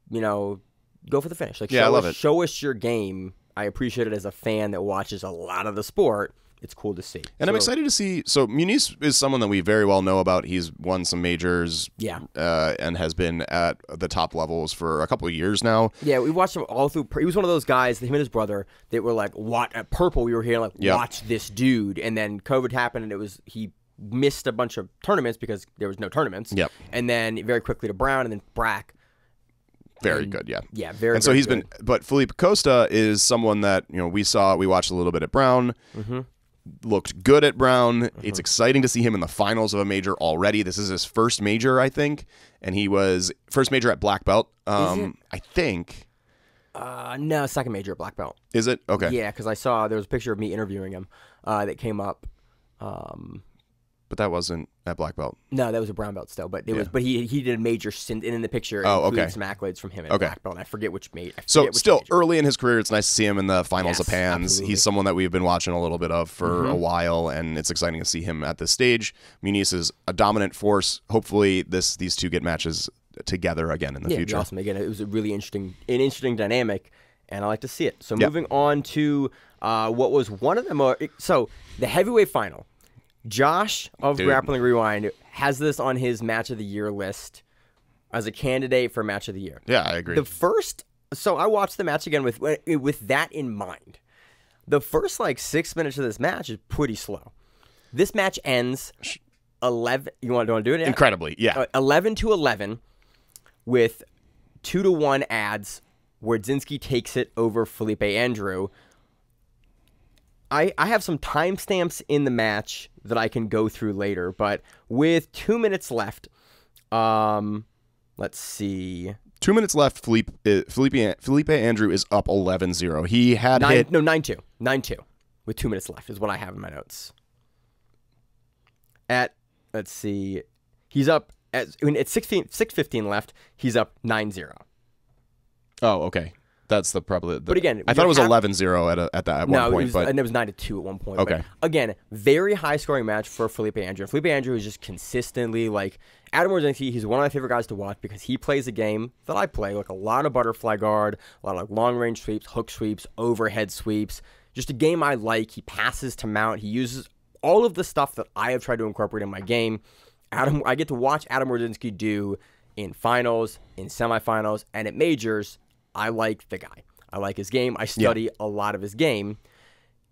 go for the finish. Like I love it. Show us your game. I appreciate it as a fan that watches a lot of the sport. It's cool to see. And I'm excited to see. So Muniz is someone that we very well know about. He's won some majors, and has been at the top levels for a couple of years now. Yeah, we watched him all through. He was one of those guys, him and his brother, that were like, "What at Purple?" We were hearing like, "Watch this dude," and then COVID happened, and he missed a bunch of tournaments because there was no tournaments. Yep. And then very quickly to Brown, and then Brack. Very good, yeah. Yeah, very. And so he's been, but Felipe Costa is someone that we watched a little bit at Brown. Mm-hmm. Looked good at Brown. It's exciting to see him in the finals of a major already. This is his first major, I think, and he was first major at black belt. I think. No, second major at black belt. Is it? Okay. Yeah, because I saw there was a picture of me interviewing him that came up. But that wasn't at black belt. No, that was a brown belt still. But it was. But he did a major stint, and in the picture, included some accolades from him at black belt. And I forget which major. So still early in his career, it's nice to see him in the finals of Pans. Absolutely. He's someone that we've been watching a little bit of for a while, and it's exciting to see him at this stage. Muniz is a dominant force. Hopefully, these two get matches together again in the future. Awesome. Again, it was a really interesting dynamic, and I like to see it. So moving on to what was one of them. So the heavyweight final. Josh of Grappling Rewind has this on his match of the year list as a candidate for match of the year. Yeah, I agree. So I watched the match again with that in mind. The first 6 minutes of this match is pretty slow. This match ends 11. You want to do it? Incredibly, yeah. 11-11 with 2-1 adds. Wardzinski takes it over Felipe Andrew. I have some timestamps in the match that I can go through later, but with 2 minutes left, let's see. 2 minutes left. Felipe Andrew is up 11-0. He had 9-2 with 2 minutes left is what I have in my notes. Let's see, he's up at 6:15 left. He's up 9-0. Oh, okay. That's probably. But again, I thought it was 11-0 at one point. And it was 9-2 at one point. Okay. But again, very high scoring match for Felipe Andrew. Felipe Andrew is just consistently Adam Wardzinski. He's one of my favorite guys to watch because he plays a game that I play, a lot of butterfly guard, a lot of long range sweeps, hook sweeps, overhead sweeps. Just a game I like. He passes to mount. He uses all of the stuff that I have tried to incorporate in my game. I get to watch Adam Wardzinski do in finals, in semifinals, and at majors. I like the guy. I like his game. I study a lot of his game.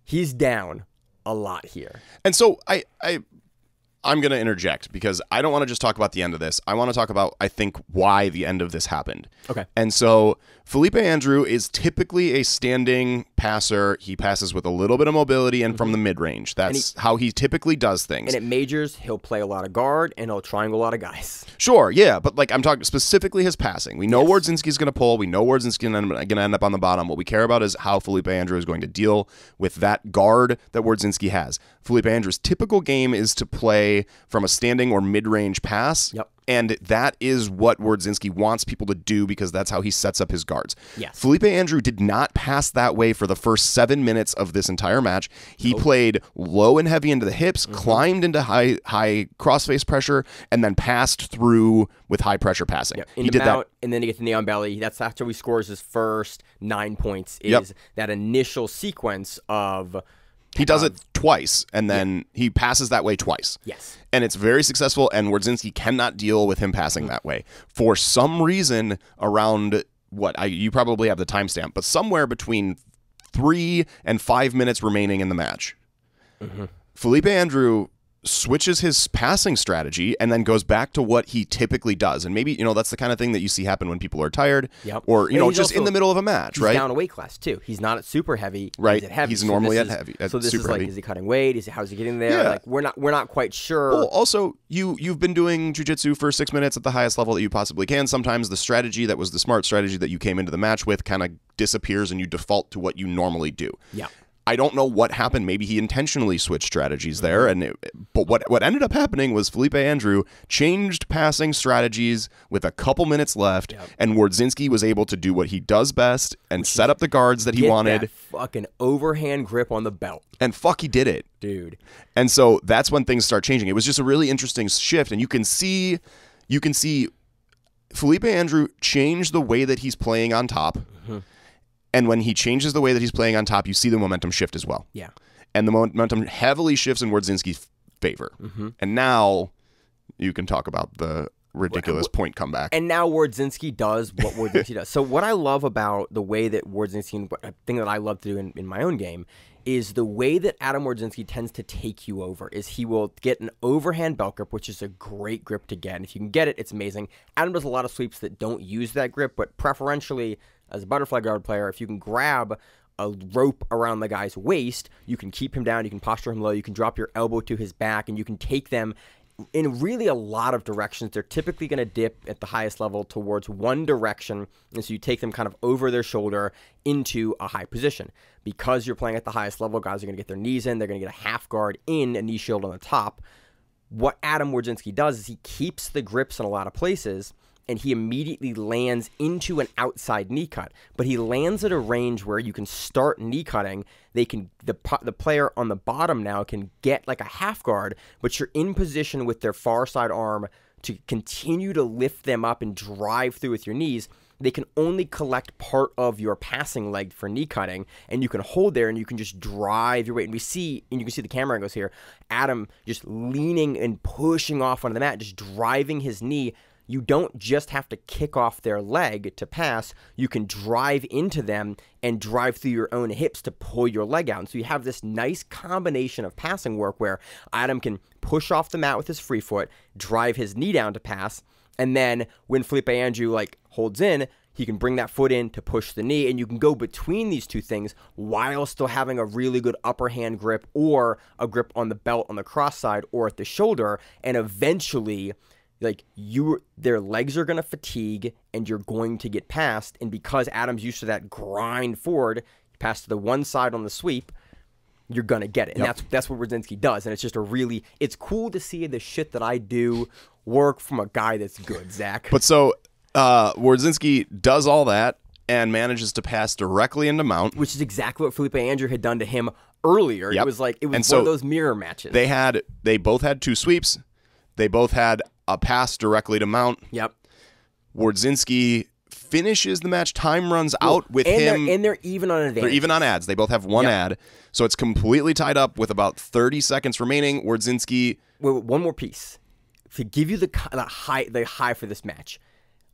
He's down a lot here. And so I'm going to interject because I don't want to just talk about the end of this. I want to talk about, I think, why the end of this happened. Okay. And so Felipe Andrew is typically a standing passer. He passes with a little bit of mobility and from the mid-range. That's how he typically does things. And at majors, he'll play a lot of guard and he'll triangle a lot of guys. Sure, yeah, but like I'm talking specifically his passing. We know Wardzinski's going to pull. We know Wardzinski's going to end up on the bottom. What we care about is how Felipe Andrew is going to deal with that guard that Wardzinski has. Felipe Andrew's typical game is to play from a standing or mid-range pass. Yep. And that is what Wardzinski wants people to do because that's how he sets up his guards. Yes. Felipe Andrew did not pass that way for the first 7 minutes of this entire match. He played low and heavy into the hips, climbed into high crossface pressure, and then passed through with high pressure passing. Yep. He did that. And then he gets the knee on belly. That's after he scores his first 9 points, is that initial sequence of... He does it twice, and then he passes that way twice. Yes. And it's very successful, and Wardzinski cannot deal with him passing that way. For some reason, around, you probably have the timestamp, but somewhere between 3 and 5 minutes remaining in the match, Felipe Andrew switches his passing strategy and then goes back to what he typically does. And maybe, that's the kind of thing that you see happen when people are tired or, just also, in the middle of a match, right? He's down a weight class, too. He's not at super heavy. Right. He's at heavy. He's normally at heavy. So this is heavy. is he cutting weight? How's he getting there? Yeah. Like, we're not quite sure. Well, also, you've been doing jiu-jitsu for 6 minutes at the highest level that you possibly can. Sometimes the strategy that was the smart strategy that you came into the match with kind of disappears and you default to what you normally do. Yeah. I don't know what happened. Maybe he intentionally switched strategies there. But what ended up happening was Felipe Andrew changed passing strategies with a couple minutes left, and Wardzinski was able to do what he does best and set up the guards that he wanted. That fucking overhand grip on the belt. And he did it. Dude. And so that's when things start changing. It was just a really interesting shift, and you can see Felipe Andrew change the way that he's playing on top. And when he changes the way that he's playing on top, you see the momentum shift as well. Yeah. And the momentum heavily shifts in Wardzinski's favor. And now you can talk about the ridiculous point comeback. And now Wardzinski does what Wardzinski does. So what I love about the way that Wardzinski, a thing that I love to do in my own game, is the way that Adam Wardzinski tends to take you over is he will get an overhand belt grip, which is a great grip to get. And if you can get it, it's amazing. Adam does a lot of sweeps that don't use that grip, but preferentially, as a butterfly guard player, if you can grab a rope around the guy's waist, you can keep him down, you can posture him low, you can drop your elbow to his back, and you can take them in really a lot of directions. They're typically going to dip at the highest level towards one direction, and so you take them kind of over their shoulder into a high position. Because you're playing at the highest level, guys are going to get their knees in, they're going to get a half guard in, a knee shield on the top. What Adam Wardzinski does is he keeps the grips in a lot of places, and he immediately lands into an outside knee cut. But he lands at a range where you can start knee cutting. The player on the bottom now can get like a half guard, but you're in position with their far side arm to continue to lift them up and drive through with your knees. They can only collect part of your passing leg for knee cutting, and you can hold there and you can just drive your weight. And you can see the camera angles here, Adam just leaning and pushing off onto the mat, just driving his knee. You don't just have to kick off their leg to pass. You can drive into them and drive through your own hips to pull your leg out. And so you have this nice combination of passing work where Adam can push off the mat with his free foot, drive his knee down to pass, and then when Felipe Andrew holds in, he can bring that foot in to push the knee, and you can go between these two things while still having a really good upper hand grip or a grip on the belt on the cross side or at the shoulder, and eventually their legs are going to fatigue and you're going to get passed. And because Adam's used to that grind forward, pass to the one side on the sweep, you're going to get it. And that's what Wardzinski does. And it's just it's cool to see the shit that I do work from a guy that's good, Zach. But so Wardzinski does all that and manages to pass directly into Mount. Which is exactly what Felipe Andrew had done to him earlier. It was one of those mirror matches. They both had two sweeps. They both had a pass directly to Mount. Yep. Wardzinski finishes the match. Time runs out with him. And they're even on advantage. They're even on ads. They both have one ad. So it's completely tied up with about 30 seconds remaining. Wardzinski. Wait, one more piece. To give you the high for this match.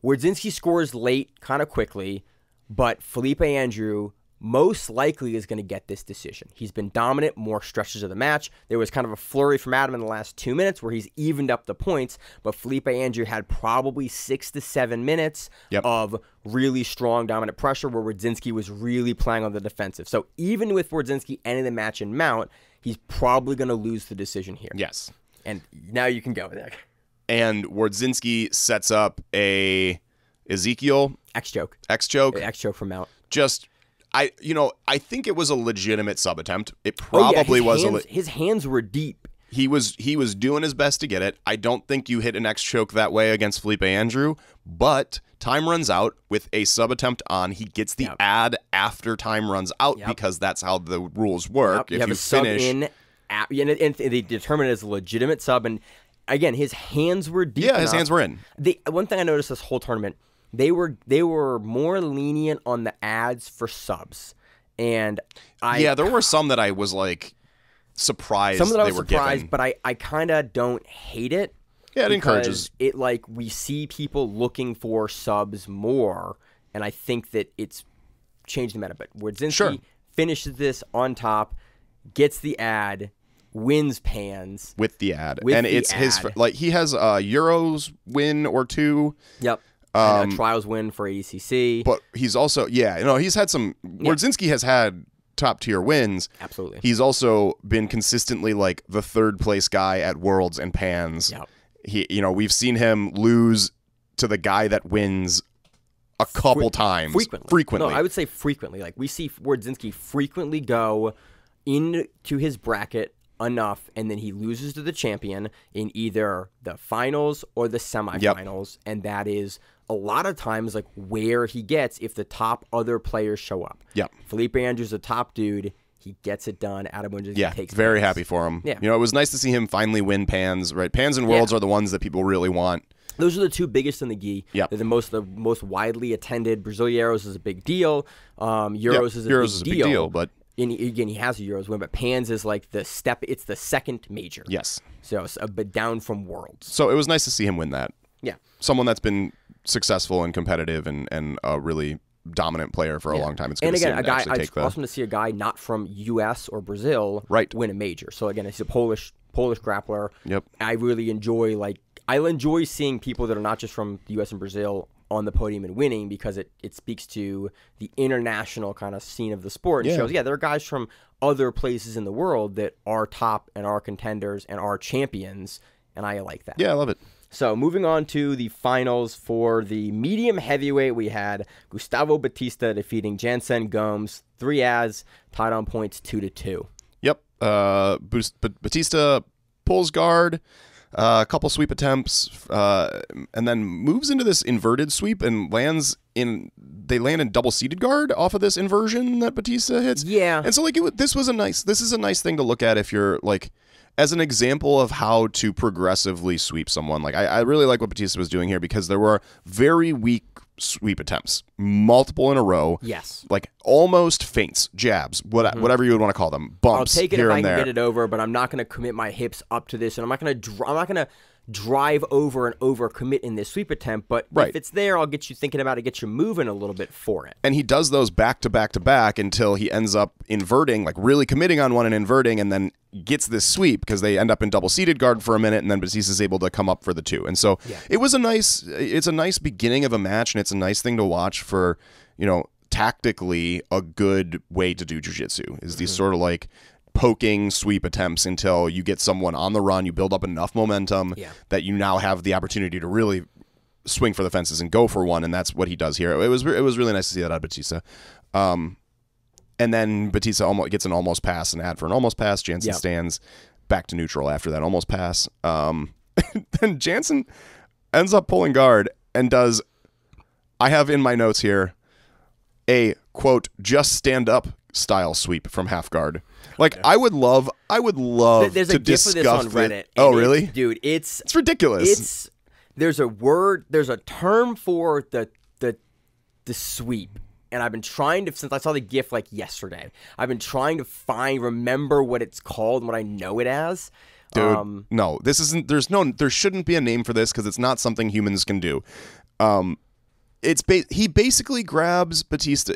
Wardzinski scores late kind of quickly, but Felipe Andrew most likely is going to get this decision. He's been dominant more stretches of the match. There was kind of a flurry from Adam in the last 2 minutes where he's evened up the points, but Felipe Andrew had probably 6 to 7 minutes of really strong dominant pressure where Wardzinski was really playing on the defensive. So even with Wardzinski ending the match in mount, he's probably going to lose the decision here. Yes. And now you can go, Nick. And Wardzinski sets up a Ezekiel X-choke. X-choke from mount. Just... I think it was a legitimate sub attempt. It probably was. His hands were deep. He was doing his best to get it. I don't think you hit an X choke that way against Felipe Andrew, but time runs out with a sub attempt on. He gets the ad after time runs out because that's how the rules work. If you finish, sub in, and they determine it as a legitimate sub. And again, his hands were deep. Yeah, his hands were in. One thing I noticed this whole tournament. They were more lenient on the ads for subs, and there were some that I was like surprised. Some that I was were surprised, given. but I kind of don't hate it. Yeah, it encourages it. Like we see people looking for subs more, and I think that it's changed the meta. But Wardzinski finishes this on top, gets the ad, wins Pans with the ad, and it's his like he has a Euros win or two. Yep. And a trials win for ADCC. But he's also, he's had some, Wardzinski has had top tier wins. Absolutely. He's also been consistently like the third place guy at Worlds and Pans. Yep. We've seen him lose to the guy that wins a couple times. Frequently. No, I would say frequently. Like we see Wardzinski frequently go into his bracket enough, and then he loses to the champion in either the finals or the semifinals, and that is a lot of times like where he gets if the top other players show up. Yeah, Felipe Andrews, the top dude, he gets it done. Adam Wardzinski takes very Pans. happy for him. Yeah, it was nice to see him finally win Pans. Right, Pans and Worlds are the ones that people really want. Those are the two biggest in the gi. Yep. They're the most widely attended. Brasileiros is a big deal. Euros is a big deal, but. And again, he has a Euros win, but Pans is like the step. It's the second major. Yes. So it's a bit down from Worlds. So it was nice to see him win that. Yeah. Someone that's been successful and competitive and a really dominant player for a long time. It's good to see him it's awesome to see a guy not from U.S. or Brazil win a major. So again, he's a Polish grappler. Yep. I really enjoy seeing people that are not just from the U.S. and Brazil on the podium and winning, because it speaks to the international kind of scene of the sport and shows, there are guys from other places in the world that are top and are contenders and are champions, and I like that. Yeah, I love it. So moving on to the finals for the medium heavyweight, we had Gustavo Batista defeating Jansen Gomes, 3 ads, tied on points 2-2. Yep. Batista pulls guard, a couple sweep attempts, and then moves into this inverted sweep and they land in double seated guard off of this inversion that Batista hits. Yeah. And so this is a nice thing to look at if you're like, as an example of how to progressively sweep someone. Like I really like what Batista was doing here, because there were very weak sweep attempts, multiple in a row. Yes. Like almost feints, jabs, whatever you would want to call them, bumps. I'll take it here if I and can there. get it over, but I'm not going to commit my hips up to this, and I'm not going to drive over and over commit in this sweep attempt, but if it's there, I'll get you thinking about it, get you moving a little bit for it. And he does those back to back to back until he ends up inverting, like really committing on one and inverting, and then gets this sweep because they end up in double seated guard for a minute, and then Batista's able to come up for the 2. And so it's a nice beginning of a match, and it's a nice thing to watch for, tactically a good way to do jiu-jitsu is these sort of like poking sweep attempts until you get someone on the run, you build up enough momentum that you now have the opportunity to really swing for the fences and go for one, and that's what he does here. It was really nice to see that out of Batista. And then Batista almost gets an almost pass, an ad for an almost pass. Jansen stands back to neutral after that almost pass. Then Jansen ends up pulling guard and does, I have in my notes here, a quote, just stand up style sweep from half guard. Like I would love There's to a GIF of this on Reddit. Oh really? Dude, it's ridiculous. There's a term for the sweep. And I've been trying to, since I saw the GIF like yesterday, I've been trying to remember what it's called and what I know it as. Dude, no, this isn't, there shouldn't be a name for this because it's not something humans can do. He basically grabs Batista.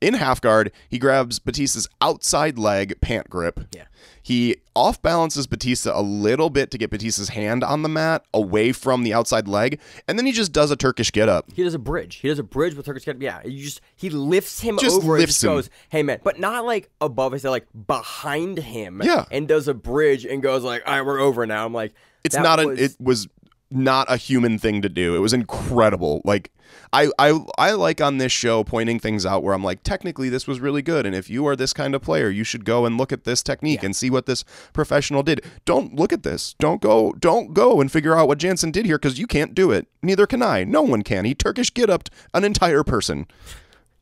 in half guard, he grabs Batista's outside leg pant grip. Yeah. He off balances Batista a little bit to get Batista's hand on the mat away from the outside leg, and then he just does a Turkish get up. He does a bridge. He does a bridge with Turkish get up. Yeah, he lifts him Just over lifts and him. just goes, hey man, but not like above his head, like behind him. Yeah. And does a bridge and goes like, all right, we're over now. I'm like, It was not a human thing to do. It was incredible. Like I like on this show pointing things out where I'm like, technically this was really good, and if you are this kind of player, you should go and look at this technique and see what this professional did. Don't look at this. Don't go and figure out what Jansen did here, because you can't do it. Neither can I. No one can. He Turkish get upped an entire person.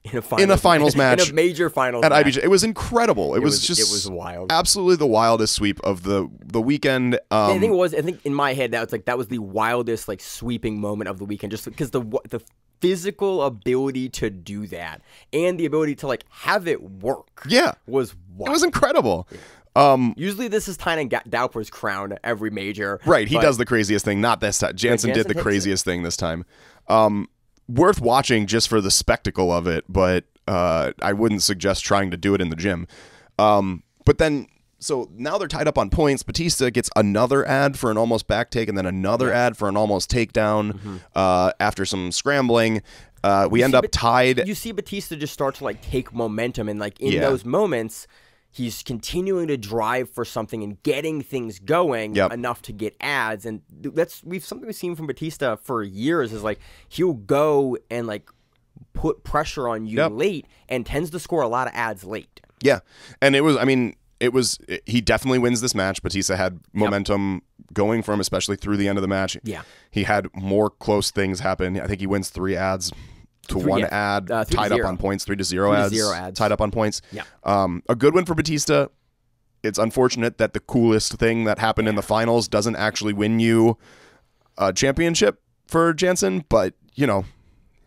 In a finals match. In a major finals at match. IBJ. It was incredible. It was wild. Absolutely the wildest sweep of the weekend. I think in my head that was the wildest like sweeping moment of the weekend, just because the physical ability to do that and the ability to like have it work. Yeah. Was wild. It was incredible. Usually this is Tynan Dowper's crown every major. Right, he does the craziest thing. Not this time. Jansen did the craziest thing this time. Worth watching just for the spectacle of it, but I wouldn't suggest trying to do it in the gym. But then, so now they're tied up on points. Batista gets another ad for an almost back take, and then another ad for an almost takedown after some scrambling. We end up tied. You see Batista just start to like take momentum, and like in those moments, he's continuing to drive for something and getting things going enough to get ads. And something we've seen from Batista for years is like he'll go and like put pressure on you late and tends to score a lot of ads late. Yeah. And he definitely wins this match. Batista had momentum going for him, especially through the end of the match. Yeah. He had more close things happen. I think he wins 3 ads to 1 ad, tied up on points, 3-0 ads, tied up on points. Yeah. A good win for Batista. It's unfortunate that the coolest thing that happened in the finals doesn't actually win you a championship for Jansen, but, you know,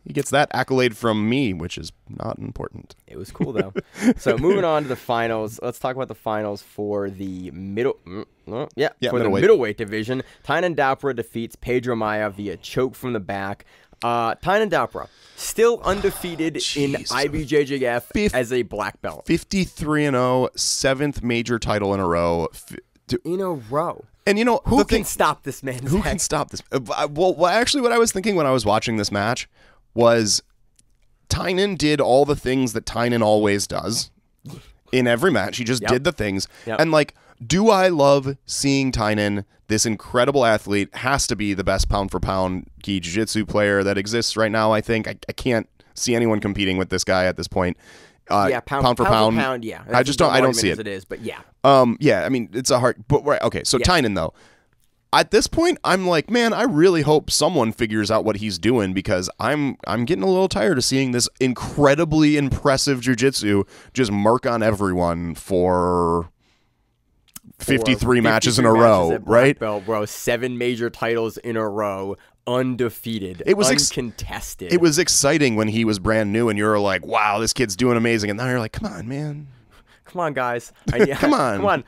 he gets that accolade from me, which is not important. It was cool, though. So moving on to the finals, let's talk about the finals for the middleweight division. Tynan Dowper defeats Pedro Maia via choke from the back. Tynan Dowper, still undefeated in IBJJF as a black belt. 53-0, 7th major title in a row. In a row. And you know, who can stop this man? Who can stop this? Well, actually, what I was thinking when I was watching this match was Tynan did all the things that Tynan always does in every match. He just did the things. And like, do I love seeing Tynan, this incredible athlete, has to be the best pound for pound gi jiu-jitsu player that exists right now, I think. I can't see anyone competing with this guy at this point. Pound for pound. Yeah. I don't see it. It is, but yeah. Yeah, I mean, it's a hard, but right, okay, so Tynan though. At this point, I'm like, man, I really hope someone figures out what he's doing, because I'm getting a little tired of seeing this incredibly impressive jiu-jitsu just murk on everyone for 53 matches in a row, right? Belt, bro, 7 major titles in a row, undefeated, uncontested. It was exciting when he was brand new, and you were like, wow, this kid's doing amazing. And now you're like, come on, man. Come on, guys. Come on,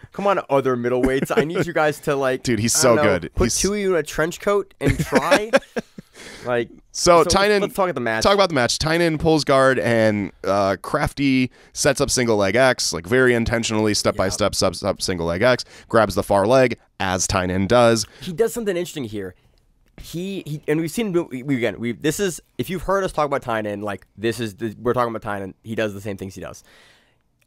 other middleweights. I need you guys to like, dude. He's so good. Put 2 of you in a trench coat and try. So Tynan. Let's talk about the match. Talk about the match. Tynan pulls guard, and Crafty sets up single leg X, like very intentionally, step by step, sets up single leg X. Grabs the far leg, as Tynan does. He does something interesting here. He and we've seen this is, if you've heard us talk about Tynan, like we're talking about Tynan. He does the same things he does.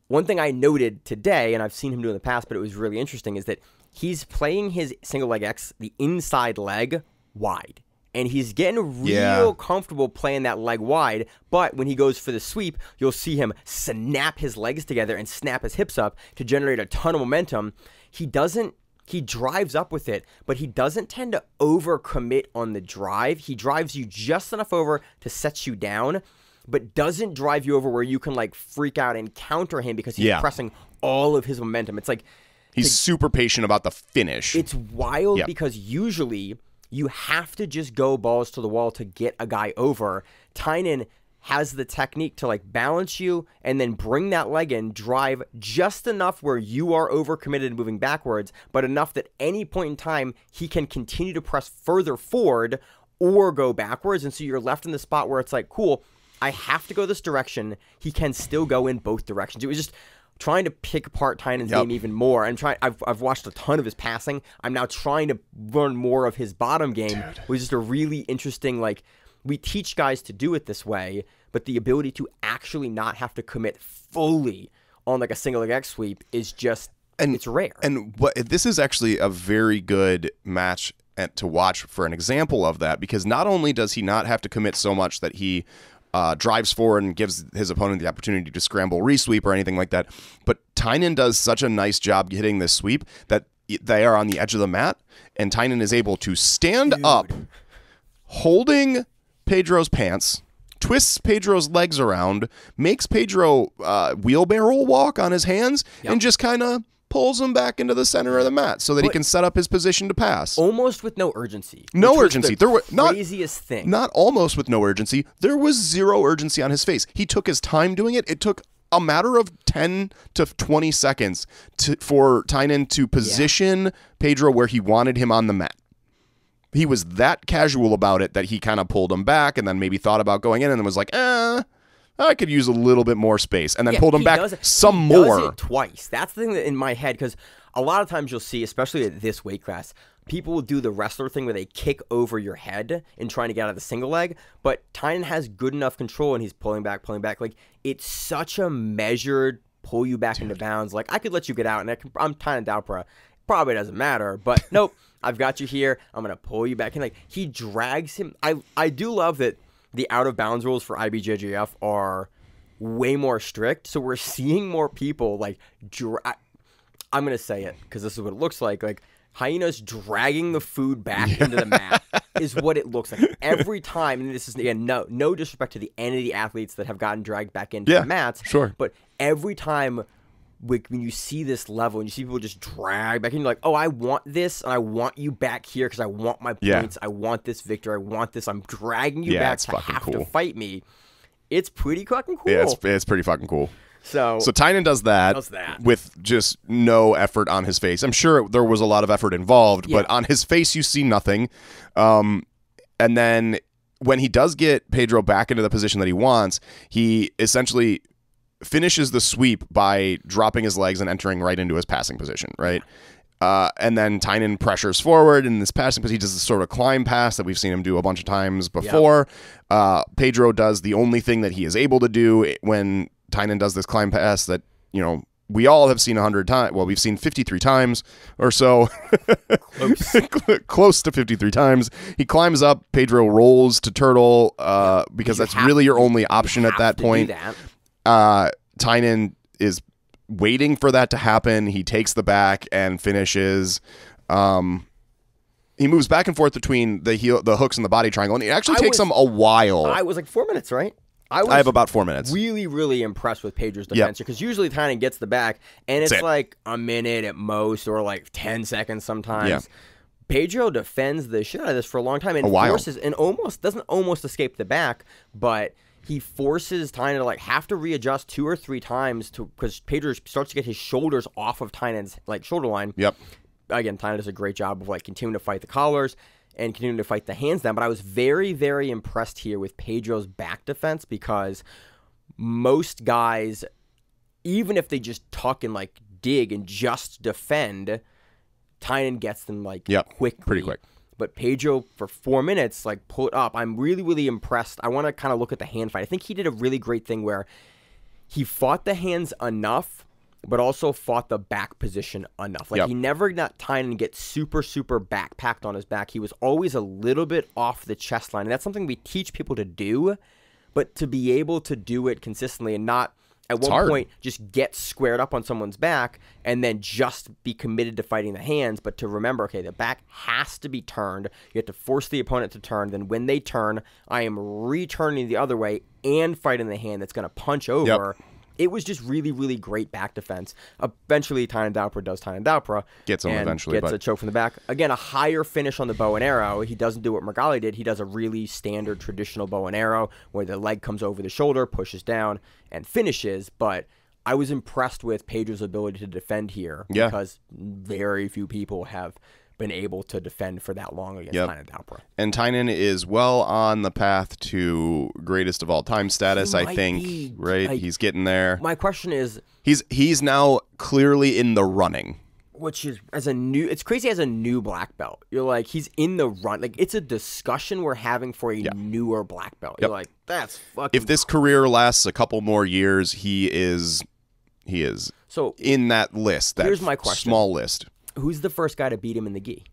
One thing I noted today, and I've seen him do in the past, but it was really interesting, is that he's playing his single leg X, the inside leg, wide. And he's getting real comfortable playing that leg wide, but when he goes for the sweep, you'll see him snap his legs together and snap his hips up to generate a ton of momentum. He drives up with it, but he doesn't tend to overcommit on the drive. He drives you just enough over to set you down, but doesn't drive you over where you can like freak out and counter him because he's pressing all of his momentum. It's like he's super patient about the finish. It's wild because usually you have to just go balls to the wall to get a guy over. Tynan has the technique to like balance you and then bring that leg in, drive just enough where you are overcommitted and moving backwards, but enough that any point in time he can continue to press further forward or go backwards. And so you're left in the spot where it's like, cool, I have to go this direction, he can still go in both directions. It was just trying to pick apart Tynan's game even more. I've watched a ton of his passing. I'm now trying to learn more of his bottom game. It was just a really interesting, like, we teach guys to do it this way, but the ability to actually not have to commit fully on like a single leg X sweep is just, it's rare. And this is actually a very good match to watch for an example of that, because not only does he not have to commit so much that he drives forward and gives his opponent the opportunity to scramble resweep or anything like that, but Tynan does such a nice job hitting this sweep that they are on the edge of the mat, and Tynan is able to stand up, holding Pedro's pants, twists Pedro's legs around, makes Pedro wheelbarrow walk on his hands, and just kind of pulls him back into the center of the mat so that he can set up his position to pass. Almost with no urgency. No urgency. There was the craziest thing. Not almost with no urgency. There was zero urgency on his face. He took his time doing it. It took a matter of 10 to 20 seconds for Tynan to position Pedro where he wanted him on the mat. He was that casual about it that he kind of pulled him back and then maybe thought about going in and then was like, I could use a little bit more space, and then pulled him back some more. He does it twice. That's the thing that in my head, because a lot of times you'll see, especially at this weight class, people will do the wrestler thing where they kick over your head in trying to get out of the single leg, but Tynan has good enough control, and he's pulling back. Like, it's such a measured pull you back into bounds. Like, I could let you get out, and I'm Tynan Daupra. Probably doesn't matter, but nope, I've got you here. I'm going to pull you back in. Like, he drags him. I do love that the out-of-bounds rules for IBJJF are way more strict, so we're seeing more people, like, I'm going to say it, because this is what it looks like hyenas dragging the food back into the mat is what it looks like. Every time, and this is, again, no disrespect to any of the athletes that have gotten dragged back into the mats, but every time when you see this level and you see people just drag back in, you're like, oh, I want this, and I want you back here because I want my points. I want this victory. I want this. I'm dragging you back to have to fight me. It's pretty fucking cool. Yeah, it's pretty fucking cool. So Tynan does that with just no effort on his face. I'm sure there was a lot of effort involved, but on his face you see nothing. And then when he does get Pedro back into the position that he wants, he essentially finishes the sweep by dropping his legs and entering right into his passing position, right? And then Tynan pressures forward in this passing position. He does this sort of climb pass that we've seen him do a bunch of times before. Pedro does the only thing that he is able to do when Tynan does this climb pass that, we all have seen 100 times. Well, we've seen 53 times or so. Close to 53 times. He climbs up. Pedro rolls to turtle because that's really your only option at that point. Tynan is waiting for that to happen. He takes the back and finishes. He moves back and forth between the hooks and the body triangle, and it actually takes him a while. I was like 4 minutes, right? I have about 4 minutes. Really, really impressed with Pedro's defense here, because usually Tynan gets the back, and it's like a minute at most, or like 10 seconds sometimes. Yeah. Pedro defends the shit out of this for a long time, and forces and doesn't almost escape the back, but he forces Tynan to like have to readjust 2 or 3 times because Pedro starts to get his shoulders off of Tynan's like shoulder line. Yep. Again, Tynan does a great job of like continuing to fight the collars and continuing to fight the hands down. But I was very, very impressed here with Pedro's back defense, because most guys, even if they just tuck and like dig and just defend, Tynan gets them like quickly. Pretty quick. But Pedro, for 4 minutes, like, put up. I'm really, really impressed. I want to kind of look at the hand fight. I think he did a really great thing where he fought the hands enough, but also fought the back position enough. Like, he never got Tynan get super, super backpacked on his back. He was always a little bit off the chest line. And that's something we teach people to do, but to be able to do it consistently and not at one point just get squared up on someone's back and then just be committed to fighting the hands, but to remember, okay, the back has to be turned. You have to force the opponent to turn. Then when they turn, I am returning the other way and fighting the hand that's going to punch over. It was just really, really great back defense. Eventually, Tynan Daupra does Tynan Daupra. Gets him eventually. Gets a choke from the back. Again, a higher finish on the bow and arrow. He doesn't do what Mergali did. He does a really standard traditional bow and arrow where the leg comes over the shoulder, pushes down, and finishes. But I was impressed with Pedro's ability to defend here because very few people have been able to defend for that long against Tynan Dalpra. And Tynan is well on the path to greatest of all time status, I think. Right? Like, he's getting there. My question is, he's now clearly in the running. which is it's crazy as a new black belt. You're like, he's in the run. Like, it's a discussion we're having for a newer black belt. You're like, that's fucking. If this career lasts a couple more years, he is so in that list. That here's my question. Small list. Who's the first guy to beat him in the gi?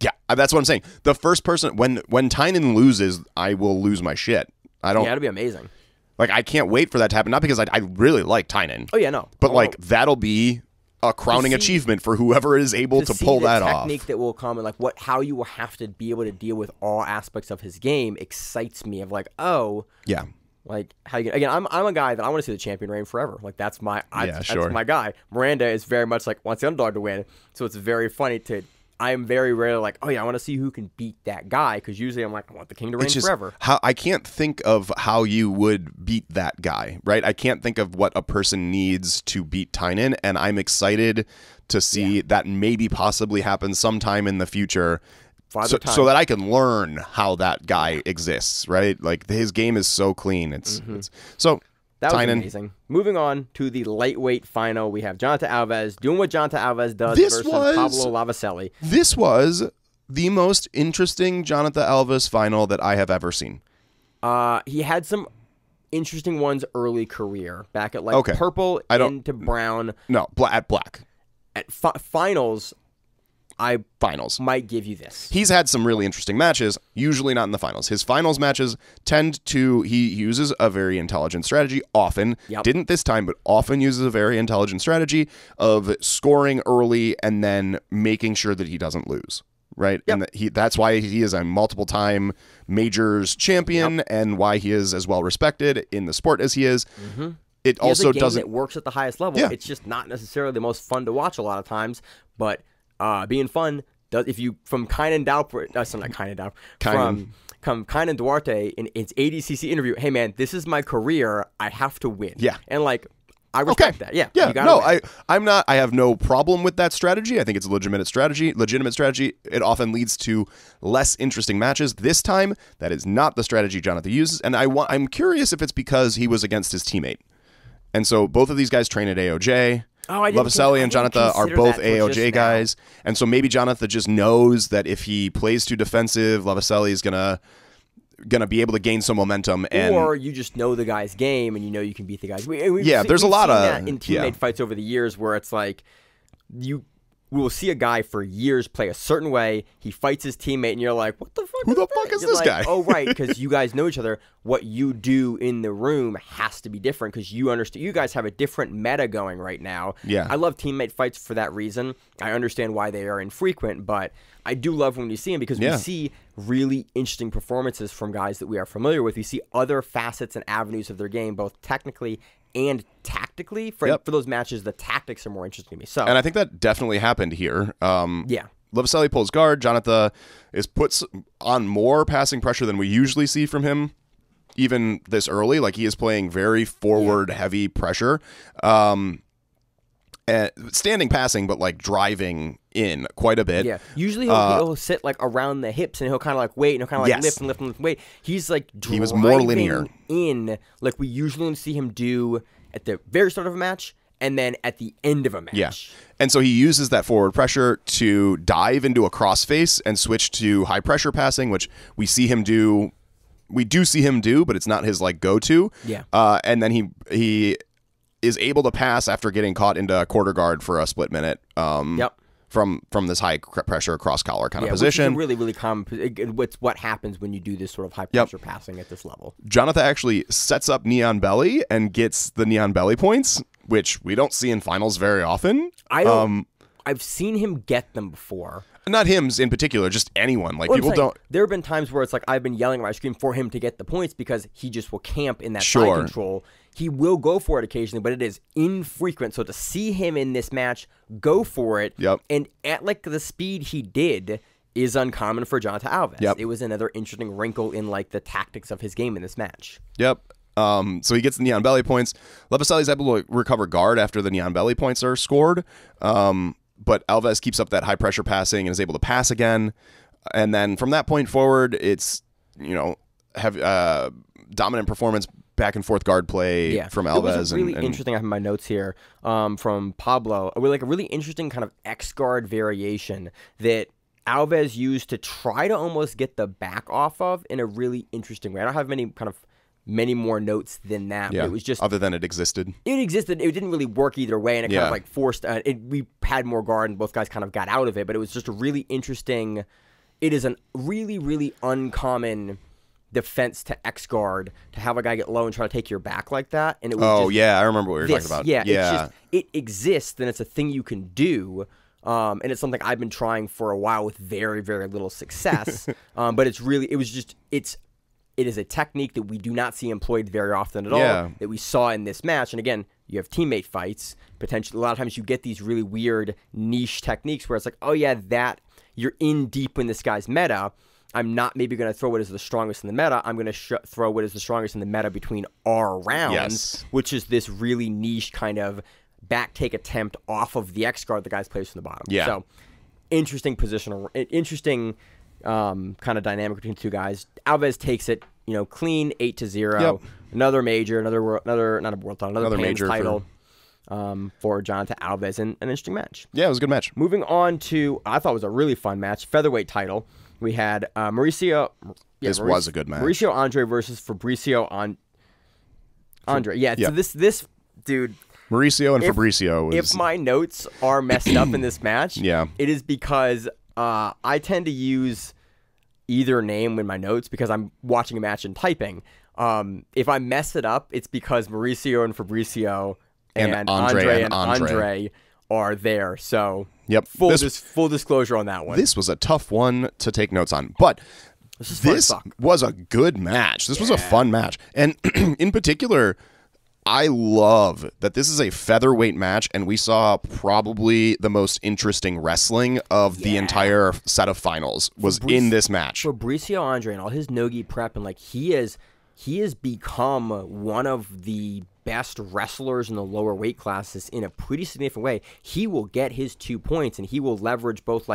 Yeah, that's what I'm saying. The first person when Tynan loses, I will lose my shit. I don't. Yeah, it'll be amazing. Like, I can't wait for that to happen. Not because I really like Tynan. Oh yeah, no. But like, that'll be a crowning achievement for whoever is able to pull that off. The technique that will come and like how you will have to be able to deal with all aspects of his game excites me. Of like, oh yeah, like how you again. I'm a guy that I want to see the champion reign forever. Like that's my that's sure. my guy. Miranda is very much like wants the underdog to win. So it's very funny to. I am very rarely like, oh yeah, I want to see who can beat that guy, because usually I'm like, I want the king to reign forever. I can't think of how you would beat that guy, right? I can't think of what a person needs to beat Tynan, and I'm excited to see that maybe possibly happen sometime in the future, so that I can learn how that guy exists, right? Like, his game is so clean. It's so. That was Tynan. Amazing. Moving on to the lightweight final, we have Jonathan Alves doing what Jonathan Alves does versus Pablo Laviselli. This was the most interesting Jonathan Alves final that I have ever seen. He had some interesting ones early career, back at like purple into brown. No, at black. At finals, finals might give you this. He's had some really interesting matches, usually not in the finals. His finals matches he uses a very intelligent strategy often. Didn't this time, but often uses a very intelligent strategy of scoring early and then making sure that he doesn't lose. Right? And that's why he is a multiple-time majors champion and why he is as well respected in the sport as he is. It also doesn't. It works at the highest level. It's just not necessarily the most fun to watch a lot of times, but being fun does. If you from Kynan Dalpra, not Kynan Dalpra, from Kynan Duarte in its ADCC interview. Hey man, this is my career. I have to win. Yeah, and like I respect that. Yeah, yeah. No, I'm not. I have no problem with that strategy. I think it's a legitimate strategy. It often leads to less interesting matches. This time, that is not the strategy Jonathan uses, and I'm curious if it's because he was against his teammate, and so both of these guys train at AOJ. Laviselli and Jonathan are both AOJ guys, and so maybe Jonathan just knows that if he plays too defensive, Laviselli is gonna be able to gain some momentum, or you just know the guy's game and you know you can beat the guys. There's a lot of that in teammate fights over the years where it's like we will see a guy for years play a certain way. He fights his teammate, and you're like, "What the fuck? Who the fuck is this guy?" Oh, right, because you guys know each other. What you do in the room has to be different because you understand. You guys have a different meta going right now. Yeah, I love teammate fights for that reason. I understand why they are infrequent, but I do love when we see them because we see really interesting performances from guys that we are familiar with. We see other facets and avenues of their game, both technically and tactically. For those matches, the tactics are more interesting to me. So, and I think that definitely happened here. Laviselli pulls guard. Jonathan puts on more passing pressure than we usually see from him, even this early. Like, he is playing very forward heavy pressure. Standing passing, but like driving in quite a bit. Yeah, usually he'll sit like around the hips and he'll kind of like wait and he'll kind of like lift and lift and lift and wait. He's like driving was more linear in, like we usually see him do at the very start of a match and then at the end of a match. Yeah, and so he uses that forward pressure to dive into a crossface and switch to high pressure passing, which we see him do. We do see him do, but it's not his like go-to. Yeah, and then he is able to pass after getting caught into a quarter guard for a split minute. From this high pressure cross collar kind of position. Which is a really, really common. It's what happens when you do this sort of high pressure passing at this level. Jonathan actually sets up Neon Belly and gets the Neon Belly points, which we don't see in finals very often. I've seen him get them before. Not him in particular, just anyone. Like, people don't. There have been times where it's like I've been yelling at my screen for him to get the points because he just will camp in that side control. He will go for it occasionally, but it is infrequent. So to see him in this match go for it, and at like the speed he did, is uncommon for Jonathan Alves. It was another interesting wrinkle in like the tactics of his game in this match. So he gets the Neon Belly points. Laviselli's able to recover guard after the Neon Belly points are scored. but Alves keeps up that high pressure passing and is able to pass again. And then from that point forward, it's, have dominant performance, back and forth guard play from Alves. It was really interesting. I have my notes here from Pablo. A really interesting kind of X guard variation that Alves used to try to almost get the back off of in a really interesting way. I don't have many more notes than that. Yeah. But it was just other than it existed. It existed. It didn't really work either way, and it kind of like forced. We had more guard, and both guys kind of got out of it. But it was just a really interesting. It is a really, really uncommon defense to X guard to have a guy get low and try to take your back like that. And it was I remember what you were talking about. Yeah, it exists, and it's a thing you can do. And it's something I've been trying for a while with very, very little success. But it is a technique that we do not see employed very often at all, that we saw in this match. And again, you have teammate fights. Potentially, a lot of times you get these really weird niche techniques where it's like, oh yeah, that you're in deep in this guy's meta. I'm not maybe going to throw what is the strongest in the meta. I'm going to throw what is the strongest in the meta between our rounds, which is this really niche kind of back take attempt off of the X guard the guys plays from the bottom. Yeah. So interesting positional, interesting kind of dynamic between the two guys. Alves takes it, clean 8-0. Yep. Another major, another Pans major title for Jonathan Alves, and an interesting match. Yeah, it was a good match. Moving on to, I thought it was a really fun match, featherweight title. We had Mauricio. This was a good match. Mauricio Andre versus Fabricio Andre. Yeah. So this dude. Mauricio and Fabricio was... If my notes are messed up in this match, it is because I tend to use either name in my notes because I'm watching a match and typing. If I mess it up, it's because Mauricio and Fabricio and Andre are there. So full disclosure on that one. This was a tough one to take notes on, but this was a good match. This was a fun match. And in particular, I love that this is a featherweight match, and we saw probably the most interesting wrestling of the entire set of finals was in this match. Fabricio Andre and all his no-gi prep, and he has become one of the best wrestlers in the lower weight classes in a pretty significant way. He will get his 2 points, and he will leverage both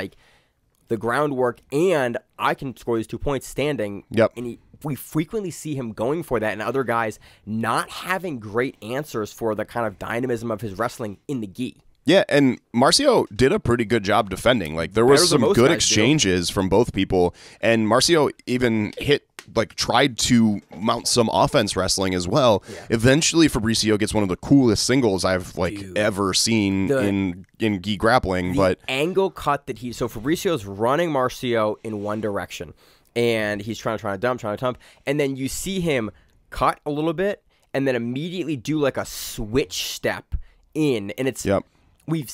the groundwork and I can score these 2 points standing. Yep. And we frequently see him going for that, and other guys not having great answers for the kind of dynamism of his wrestling in the gi. Yeah, and Marcio did a pretty good job defending. There was some good exchanges from both people, and Marcio even tried to mount some offense wrestling as well. Yeah. Eventually, Fabricio gets one of the coolest singles I've ever seen in gi grappling. But angle cut that so Fabricio's running Marcio in one direction, and he's trying to dump, and then you see him cut a little bit, and then immediately do a switch step in, and it's I've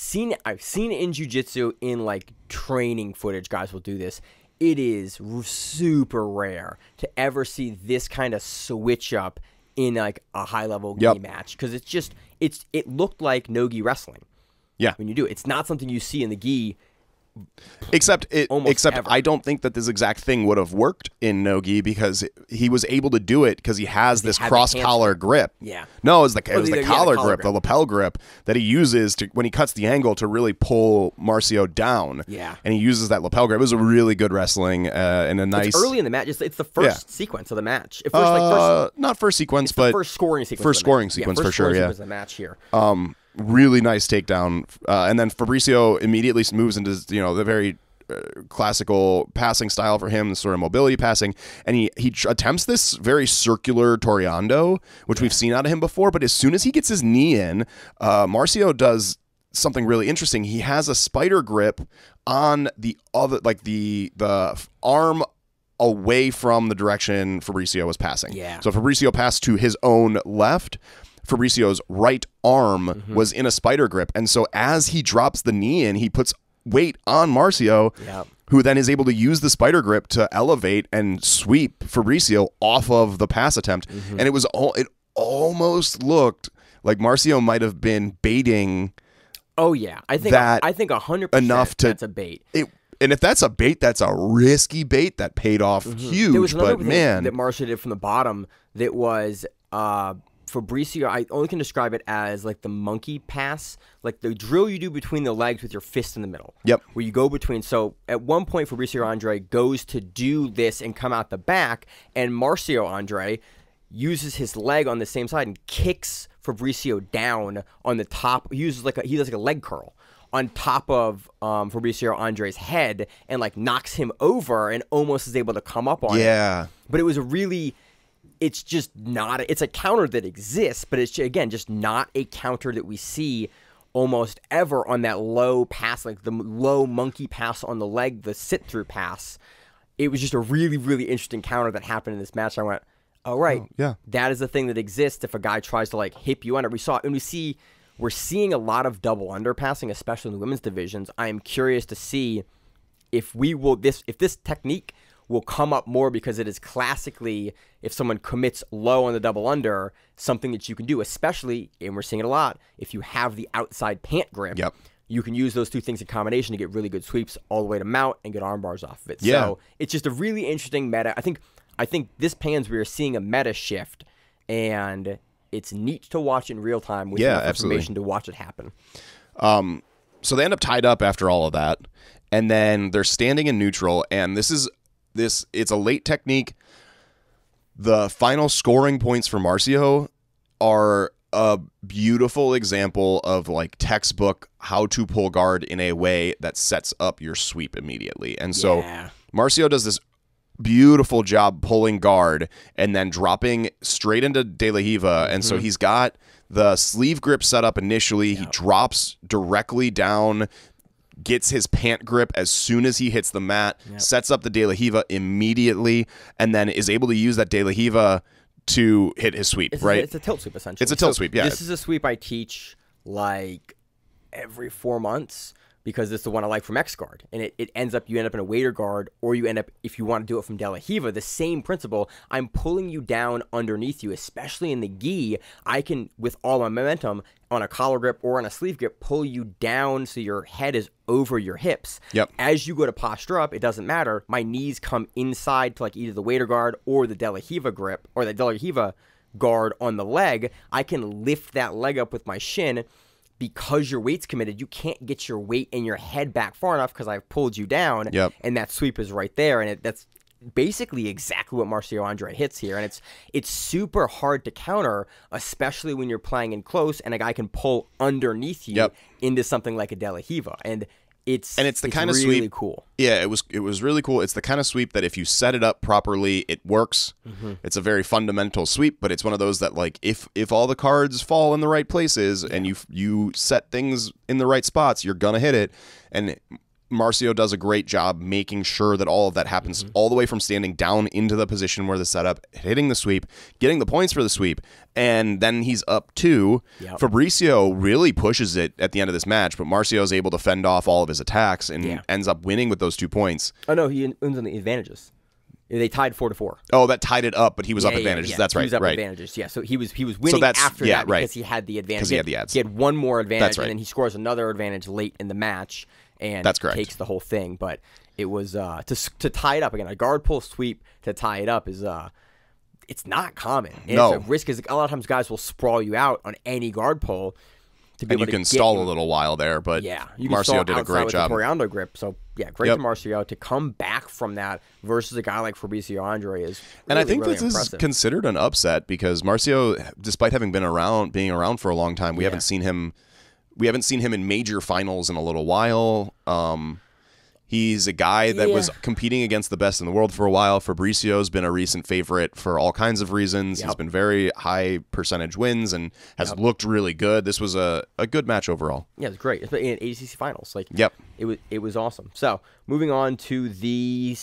seen it in jiu-jitsu in training footage. Guys will do this. It is super rare to ever see this kind of switch up in a high level gi match, because it looked like no-gi wrestling. Yeah, when you do it, it's not something you see in the gi. Except I don't think that this exact thing would have worked in no-gi, because he was able to do it because he has this cross-collar grip. Yeah. No, it was the collar grip, the lapel grip that he uses when he cuts the angle to really pull Marcio down. Yeah. And he uses that lapel grip. It was a really good wrestling and a nice... It's early in the match. It's the first sequence of the match. Not first sequence, but... first scoring sequence. First scoring sequence, for sure, yeah. First the match here. Really nice takedown, and then Fabricio immediately moves into the very classical passing style for him, the sort of mobility passing, and he attempts this very circular Toreando, which we've seen out of him before. But as soon as he gets his knee in, Marcio does something really interesting. He has a spider grip on the other, the arm away from the direction Fabricio was passing. Yeah. So Fabricio passed to his own left. Fabricio's right arm was in a spider grip, and so as he drops the knee in, he puts weight on Marcio, who then is able to use the spider grip to elevate and sweep Fabricio off of the pass attempt. And it almost looked like Marcio might have been baiting. Oh yeah, I think 100% enough that's a bait. And if that's a bait, that's a risky bait that paid off huge. There was another thing that Marcio did from the bottom that was Fabricio, I only can describe it as like the monkey pass, like the drill you do between the legs with your fist in the middle. Yep. Where you go between. So at one point, Fabricio Andre goes to do this and come out the back, and Marcio Andre uses his leg on the same side and kicks Fabricio down on the top. He does like a leg curl on top of Fabricio Andre's head and like knocks him over and almost is able to come up on it. But it was it's just not, it's a counter that exists, but it's, again, just not a counter that we see almost ever on that low pass, like the low monkey pass on the leg, the sit-through pass. It was just a really, really interesting counter that happened in this match. I went, all right, that is the thing that exists if a guy tries to like hip you under. We saw it, and we're seeing a lot of double underpassing, especially in the women's divisions. I am curious to see if this technique will come up more, because it is classically, if someone commits low on the double under, something that you can do, especially, and we're seeing it a lot, if you have the outside pant grip, you can use those two things in combination to get really good sweeps all the way to mount and get arm bars off of it. So it's just a really interesting meta. I think this Pans, we are seeing a meta shift, and it's neat to watch in real time with enough information to watch it happen. So they end up tied up after all of that, and then they're standing in neutral, and it's a late technique. The final scoring points for Marcio are a beautiful example of like textbook how to pull guard in a way that sets up your sweep immediately. And so Marcio does this beautiful job pulling guard and then dropping straight into De La Riva. And so he's got the sleeve grip set up initially. He drops directly down, gets his pant grip as soon as he hits the mat, sets up the De La Riva immediately, and then is able to use that De La Riva to hit his sweep, It's a tilt sweep, essentially. It's a tilt sweep, yeah. This is a sweep I teach like every 4 months, because it's the one I like from X guard, and you end up in a waiter guard, or you end up, if you want to do it from De La Riva, the same principle. I'm pulling you down underneath you, especially in the gi. I can, with all my momentum on a collar grip or on a sleeve grip, pull you down so your head is over your hips. As you go to posture up, it doesn't matter. My knees come inside to like either the waiter guard or the De La Riva grip, or the De La Riva guard on the leg. I can lift that leg up with my shin. Because your weight's committed, you can't get your weight and your head back far enough because I've pulled you down, and that sweep is right there, and that's basically exactly what Marcio Andre hits here, and it's super hard to counter, especially when you're playing in close and a guy can pull underneath you into something like a De La Riva, and it's the kind of really sweep, cool. Yeah, it was really cool. It's the kind of sweep that if you set it up properly, it works. It's a very fundamental sweep, but it's one of those that like if all the cards fall in the right places and you set things in the right spots, you're gonna hit it. And Marcio does a great job making sure that all of that happens all the way from standing down into the position where the setup, hitting the sweep, getting the points for the sweep, and then he's up 2. Fabricio really pushes it at the end of this match, but Marcio is able to fend off all of his attacks and ends up winning with those 2 points. Oh no, he wins on the advantages. They tied 4-4. Oh, that tied it up, but he was up advantages. That's right. He was up advantages. Yeah, so he was winning after that because he had the advantage. Because he had the ads. He had one more advantage, and then he scores another advantage late in the match. And takes the whole thing, but it was to tie it up again. A guard pull sweep to tie it up is it's not common. And it's a risk, because a lot of times guys will sprawl you out on any guard pull. And you can stall a little while there, but Marcio did a great job. With the Toriano grip, so great to Marcio to come back from that versus a guy like Fabricio Andre is. Really, and I think really this impressive. is considered an upset, because Marcio, despite having being around for a long time, we haven't seen him. We haven't seen him in major finals in a little while. He's a guy that was competing against the best in the world for a while. Fabricio's been a recent favorite for all kinds of reasons. He's been very high percentage wins and has looked really good. This was a good match overall. Yeah, it was great. In ADCC finals. It was awesome. So moving on to the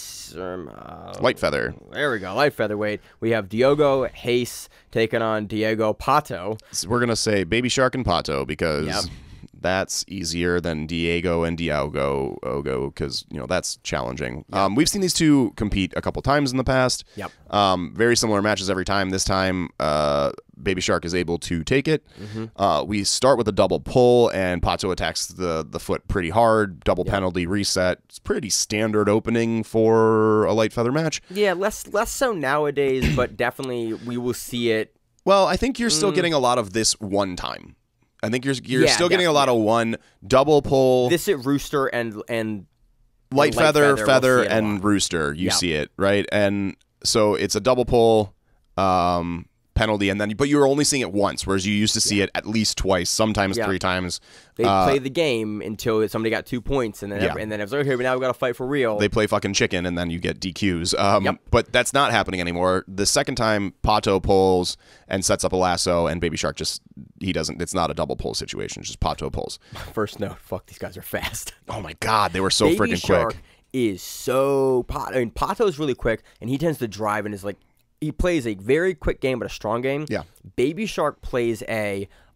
light feather. There we go. Light featherweight. We have Diogo Hayes taking on Diego Pato. So we're gonna say Baby Shark and Pato because that's easier than Diego and Diogo because that's challenging. We've seen these two compete a couple times in the past. Very similar matches every time. This time, Baby Shark is able to take it. We start with a double pull, and Pato attacks the foot pretty hard. Double penalty reset. It's pretty standard opening for a light feather match. Yeah, less so nowadays, but definitely we will see it Well, I think you're still getting a lot of this one time. I think you're still getting a lot of one double pull. This at Rooster and light feather, we'll and Rooster. You see it, right? And so it's a double pull penalty, and then but you're only seeing it once, whereas you used to see it at least twice, sometimes 3 times. They play the game until somebody got 2 points, and then and then it's okay, but now we got to fight for real. They play fucking chicken, and then you get DQs. But that's not happening anymore. The second time, Pato pulls and sets up a lasso, and Baby Shark he doesn't. It's not a double pull situation. It's just Pato pulls. First note: fuck, these guys are fast. Oh my god, they were so Baby freaking Shark quick. Is so Pato's really quick, and he tends to drive and is like. He plays a very quick game, but a strong game. Yeah. Baby Shark plays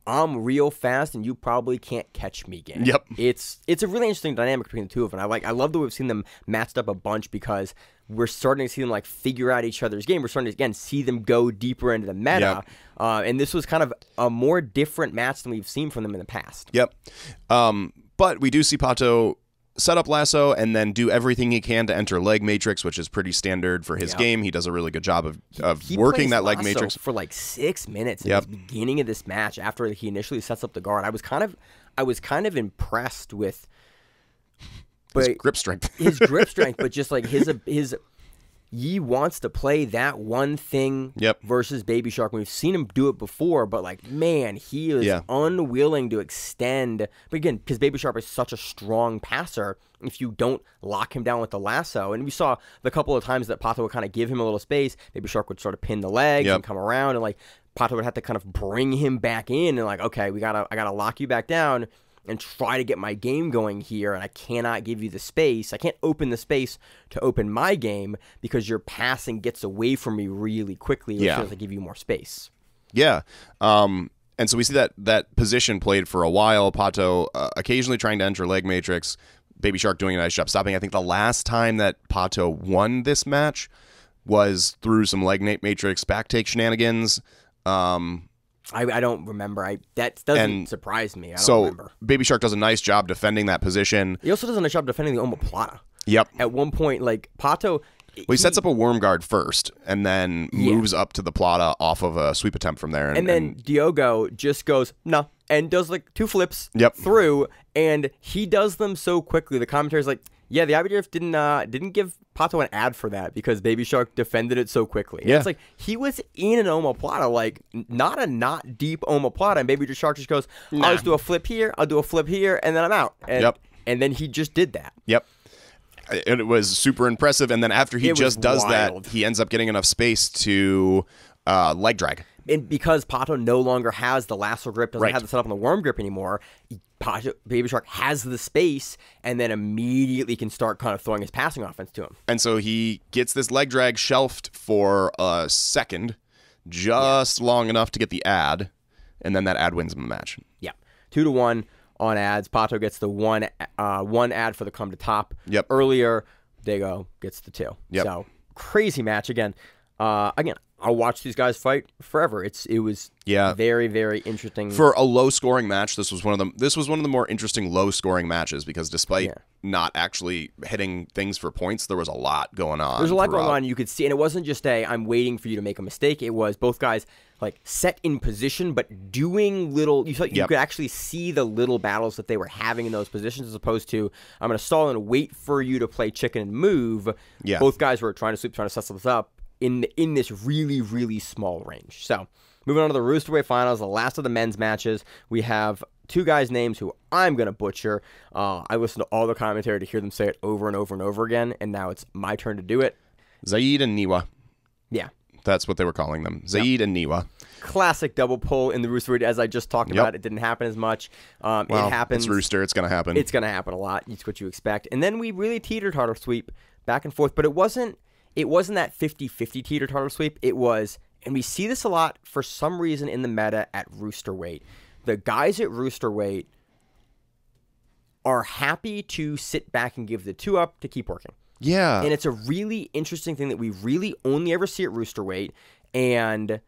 I'm real fast, and you probably can't catch me game. Yep. It's a really interesting dynamic between the two of them. I love that we've seen them matched up a bunch because we're starting to see them figure out each other's game. We're starting to again see them go deeper into the meta. Yep. And this was kind of a more different match than we've seen from them in the past. Yep. But we do see Pato set up lasso and then do everything he can to enter leg matrix, which is pretty standard for his game. He does a really good job of working that leg matrix for 6 minutes at the beginning of this match. After he initially sets up the guard, I was kind of impressed with his grip strength. His grip strength, but just his he wants to play that one thing versus Baby Shark. We've seen him do it before, but man, he is unwilling to extend. But again, because Baby Shark is such a strong passer, if you don't lock him down with the lasso, and we saw the couple of times that Pato would kind of give him a little space, Baby Shark would sort of pin the legs and come around, and Pato would have to kind of bring him back in, and okay, I gotta lock you back down and try to get my game going here, and I cannot give you the space. I can't open the space to open my game because your passing gets away from me really quickly, which feels like give you more space. Yeah. And so we see that position played for a while. Pato occasionally trying to enter leg matrix. Baby Shark doing a nice job stopping. I think the last time that Pato won this match was through some leg matrix back take shenanigans. I don't remember. That doesn't surprise me. I don't remember. Baby Shark does a nice job defending that position. He also does a nice job defending the omoplata. Yep. At one point, Pato... Well, he sets up a worm guard first and then moves up to the plata off of a sweep attempt from there. And then Diogo just goes, no, and does 2 flips through, and he does them so quickly. The commentary's yeah, the IBJJF didn't give Pato an ad for that because Baby Shark defended it so quickly. And it's he was in an omoplata, not a not deep omoplata, and Baby Shark just goes, I'll just do a flip here, I'll do a flip here, and then I'm out. And then he just did that. Yep. And it was super impressive. And then after he just does that, he ends up getting enough space to leg drag. And because Pato no longer has the lasso grip, doesn't have the setup on the worm grip anymore, Baby Shark has the space and then immediately can start kind of throwing his passing offense to him. And so he gets this leg drag shelved for a second, just long enough to get the ad, and then that ad wins him the match. Yeah. 2-1 on ads. Pato gets the one ad for the come to top. Yep. Earlier, Dago gets the 2. Yep. So crazy match again. I'll watch these guys fight forever. It was very, very interesting. For a low scoring match, this was one of the more interesting low scoring matches because despite not actually hitting things for points, there was a lot going on. There's a lot going on. You could see, and it wasn't just I'm waiting for you to make a mistake. It was both guys set in position, but doing little. You could actually see the little battles that they were having in those positions, as opposed to I'm going to stall and wait for you to play chicken and move. Yeah. Both guys were trying to sweep, trying to set this up in this really, really small range. So moving on to the Roosterweight finals, the last of the men's matches, we have 2 guys' names who I'm going to butcher. I listened to all the commentary to hear them say it over and over and over again, and now it's my turn to do it. Zaid and Niwa. Yeah. That's what they were calling them. Zaid and Niwa. Classic double pull in the Roosterweight, as I just talked about. It didn't happen as much. It happens. It's Rooster. It's going to happen. It's going to happen a lot. It's what you expect. And then we really teeter-totter sweep back and forth, but it wasn't that 50-50 teeter-totter sweep. It was, and we see this a lot for some reason in the meta at Roosterweight. The guys at Roosterweight are happy to sit back and give the 2-up to keep working. Yeah. And it's a really interesting thing that we really only ever see at Roosterweight, and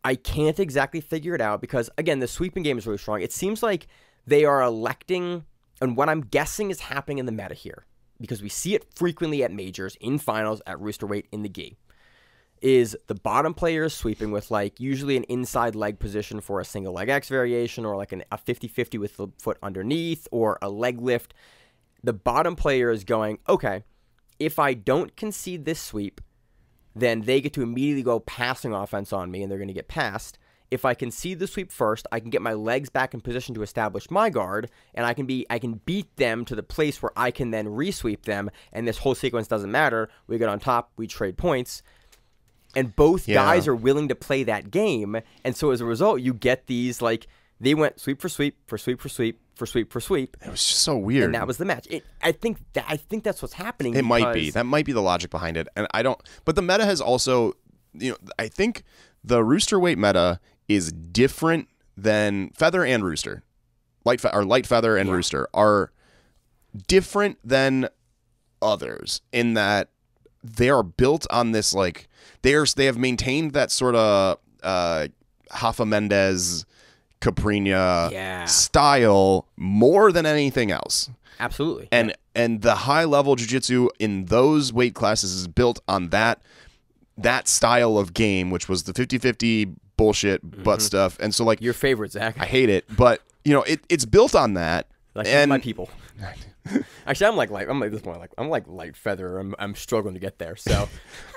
I can't exactly figure it out because, again, the sweeping game is really strong. It seems like they are electing, and what I'm guessing is happening in the meta here, because we see it frequently at majors, in finals, at Roosterweight, in the gi. is the bottom player is sweeping with like usually an inside leg position for a single leg X variation, or like a 50-50 with the foot underneath, or a leg lift. The bottom player is going, okay, if I don't concede this sweep, then they get to immediately go passing offense on me, and they're going to get passed. If I concede the sweep first, I can get my legs back in position to establish my guard, and I can beat them to the place where I can then resweep them, and this whole sequence doesn't matter. We get on top, we trade points, and both guys are willing to play that game, and so as a result, you get these, like, they went sweep for sweep, for sweep for sweep, for sweep for sweep. It was just so weird. And that was the match. I think that's what's happening. It might be. That might be the logic behind it. And I don't, but the meta has also, I think the rooster weight meta is different than feather and rooster. Light feather and rooster are different than others in that they are built on this, like, they have maintained that sort of Rafa Mendes, Caprina style more than anything else. Absolutely. And the high level jiu-jitsu in those weight classes is built on that style of game, which was the 50-50 bullshit butt stuff. And so, like, your favorite, Zach. I hate it, but it's built on that. Like, and my people. Actually, I'm like this point. Like, I'm like light feather. I'm struggling to get there. So,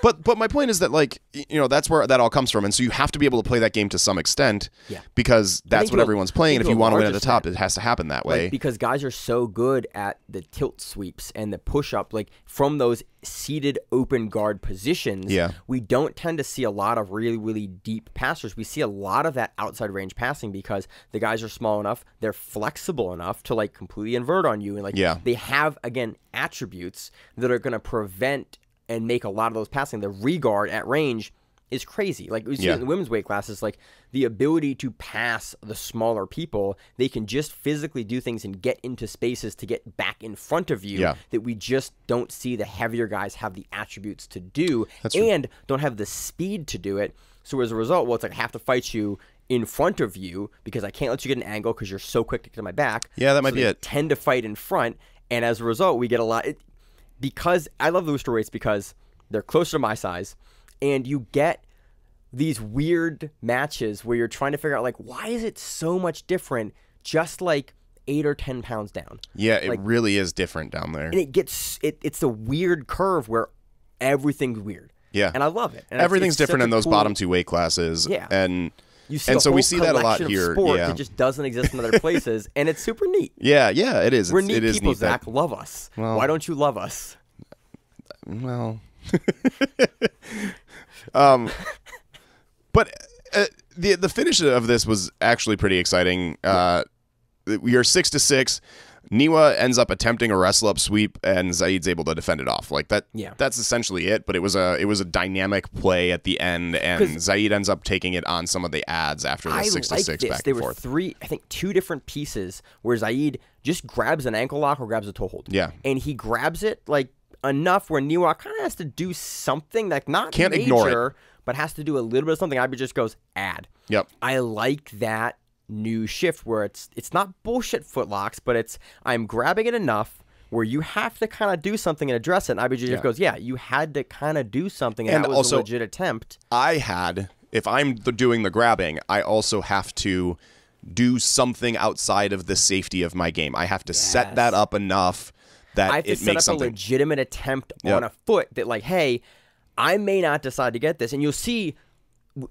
but my point is that, like, that's where that all comes from, and so you have to be able to play that game to some extent. Yeah. Because that's what everyone's playing, and if you want to win at the top, it has to happen that way. Like, because guys are so good at the tilt sweeps and the push up, like from those seated open guard positions. Yeah. We don't tend to see a lot of really, really deep passers. We see a lot of that outside range passing because the guys are small enough, they're flexible enough to like completely invert on you, and like they have, again, attributes that are going to prevent and make a lot of those passing. The regard at range is crazy. Like we see it in the women's weight classes, like the ability to pass the smaller people, they can just physically do things and get into spaces to get back in front of you that we just don't see the heavier guys have the attributes to do. And don't have the speed to do it. So as a result, well, it's like I have to fight you in front of you because I can't let you get an angle because you're so quick to get to my back. Yeah, that might be it. Tend to fight in front, and as a result, we get a lot. Because I love the rooster weights because they're closer to my size, and you get these weird matches where you're trying to figure out, like, why is it so much different just like 8 or 10 pounds down? Yeah, it really is different down there. And it's a weird curve where everything's weird. Yeah. And I love it. And everything's different in those bottom two weight classes. Yeah. And so we see that a lot here. That just doesn't exist in other places, and it's super neat. Yeah, it is. We're neat people, Zach. Love us. Well, why don't you love us? Well, but the finish of this was actually pretty exciting. We are 6-6. Niwa ends up attempting a wrestle up sweep, and Zaid's able to defend it off. Like that. Yeah. That's essentially it. But it was a dynamic play at the end, and Zaid ends up taking it on some of the ads after the 6-6 back and forth. There were two different pieces where Zaid just grabs an ankle lock or grabs a toe hold. Yeah. And he grabs it like enough where Niwa kind of has to do something, like not can't major, ignore it, but has to do a little bit of something. IBJJF just goes ad. Yep. I like that new shift where it's not bullshit footlocks, but I'm grabbing it enough where you have to kind of do something and address it. And IBJJF goes, yeah, you had to kind of do something, and that was also a legit attempt. If I'm doing the grabbing, I also have to do something outside of the safety of my game. I have to set that up enough that I have to set up a legitimate attempt on a foot that, like, hey, I may not decide to get this, and you'll see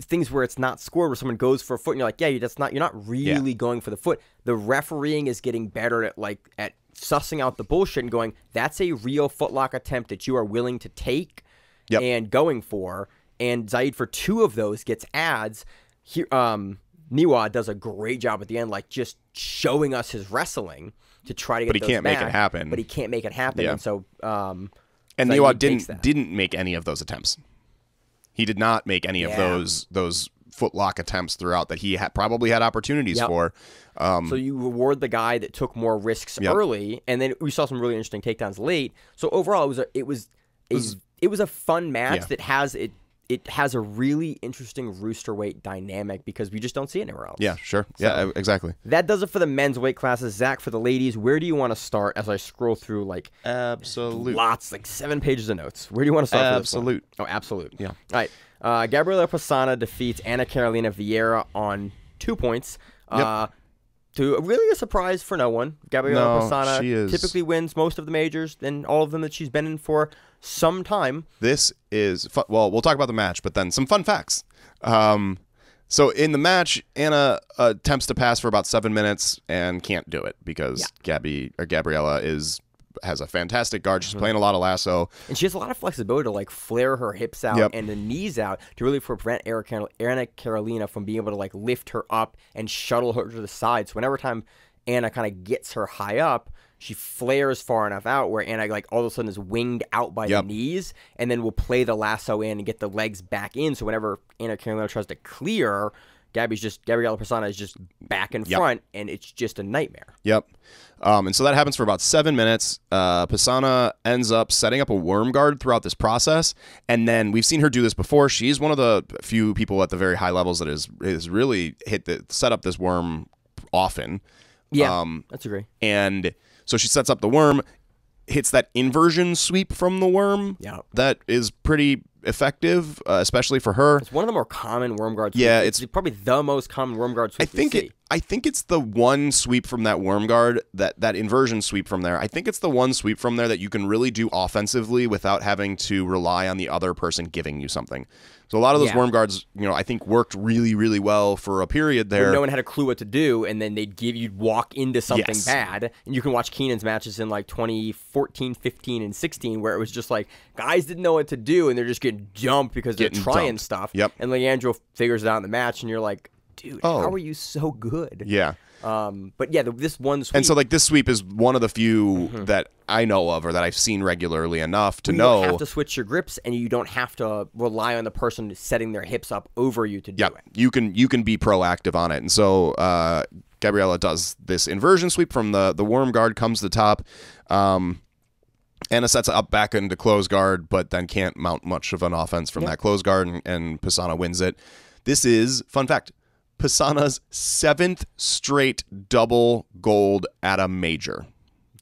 things where it's not scored, where someone goes for a foot, and you're like, yeah, you're not really going for the foot. The refereeing is getting better at sussing out the bullshit and going, that's a real footlock attempt that you are willing to take and going for. And Zaid, for 2 of those, gets ads. Here, Niwa does a great job at the end, like just showing us his wrestling to try to get. But he can't make it happen. But he can't make it happen, and so. And Niwa didn't make any of those attempts. He did not make any of those footlock attempts throughout that he probably had opportunities for. So you reward the guy that took more risks early, and then we saw some really interesting takedowns late. So overall, it was a fun match that has it. it has a really interesting rooster weight dynamic because we just don't see it anywhere else. Yeah, sure. Yeah, exactly. That does it for the men's weight classes. Zach, for the ladies, where do you want to start as I scroll through like Absolute. lots, like 7 pages of notes? Where do you want to start? Absolute. For this one? Oh, absolute. Yeah. All right. Gabriela Pisana defeats Ana Carolina Vieira on 2 points. Yep. To really a surprise for no one. Gabriela Pisana she is... typically wins most of the majors and all of them that she's been in for some time. This is fun. Well, we'll talk about the match, but then some fun facts. So in the match, Anna attempts to pass for about 7 minutes and can't do it because Gabriela has a fantastic guard. She's playing a lot of lasso. And she has a lot of flexibility to like flare her hips out and the knees out to really prevent Ana Carolina from being able to like lift her up and shuttle her to the side. So whenever time Anna kind of gets her high up, she flares far enough out where Anna like all of a sudden is winged out by the knees and then will play the lasso in and get the legs back in. So whenever Ana Carolina tries to clear, Gabriela Pisana is just back in front, and it's just a nightmare. Yep. And so that happens for about 7 minutes. Pisana ends up setting up a worm guard throughout this process, and then we've seen her do this before. She's one of the few people at the very high levels that is really set up this worm often. Yeah, that's agree. And so she sets up the worm, hits that inversion sweep from the worm. Yeah, that is pretty effective, especially for her. It's one of the more common worm guard sweeps. Yeah, it's probably the most common worm guard sweep I think it's the one sweep from that worm guard, that inversion sweep from there. I think it's the one sweep from there that you can really do offensively without having to rely on the other person giving you something. So a lot of those worm guards, I think worked really, really well for a period there. Where no one had a clue what to do, and then you'd walk into something bad. And you can watch Keenan's matches in like 2014, 15, and 16, where it was just like guys didn't know what to do, and they're just getting jumped because they're trying stuff. Yep. And Leandro figures it out in the match, and you're like, dude, how are you so good? Yeah. But yeah, this one sweep. And so like this sweep is one of the few that I know of or that I've seen regularly enough to know. You don't have to switch your grips, and you don't have to rely on the person setting their hips up over you to do it. You can be proactive on it. And so Gabriela does this inversion sweep from the worm guard, comes to the top. Anna sets up back into close guard, but then can't mount much of an offense from that close guard, and Pisana wins it. This is, fun fact, Pisana's 7th straight double gold at a major.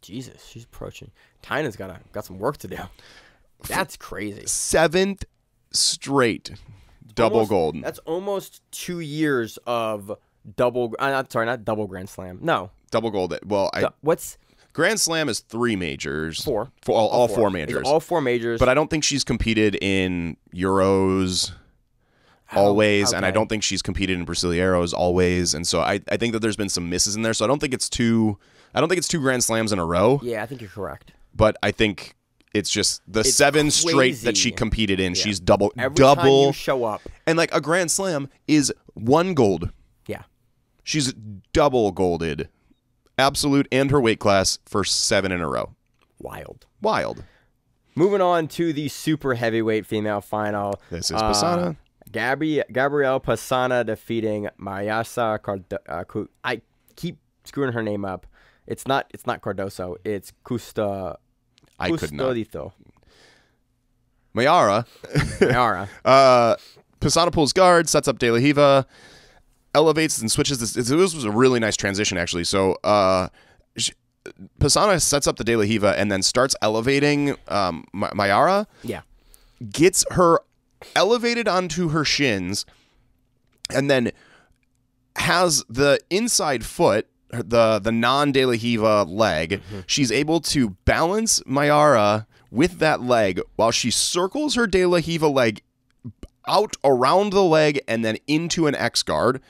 Jesus, she's approaching. Tyna's got some work to do. That's crazy. 7th straight double gold. That's almost 2 years of double. Not double Grand Slam. No, double gold. Well, what's Grand Slam is 3 majors. 4. All 4 majors. All 4 majors. But I don't think she's competed in Euros always, and I don't think she's competed in Brasileiros always, and so I think that there's been some misses in there. So I don't think it's 2 Grand Slams in a row. Yeah, I think you're correct. But I think it's just the 7 straight that she competed in. Yeah. She's double Every time you show up, and like a Grand Slam is 1 gold. Yeah, she's double golded, absolute and her weight class for 7 in a row. Wild. Moving on to the super heavyweight female final. This is Pisana. Gabrielle Pisana defeating Mayasa Cardoso. I keep screwing her name up. It's not Cardoso. It's Custodito. I could not. Mayara. Pisana pulls guard, sets up De La Riva, elevates and switches this. This was a really nice transition, actually. So Pisana sets up the De La Riva and then starts elevating Mayara. Yeah. Gets her elevated onto her shins, and then has the inside foot, the non-De La Riva leg. She's able to balance Mayara with that leg while she circles her De La Riva leg out around the leg and then into an X guard.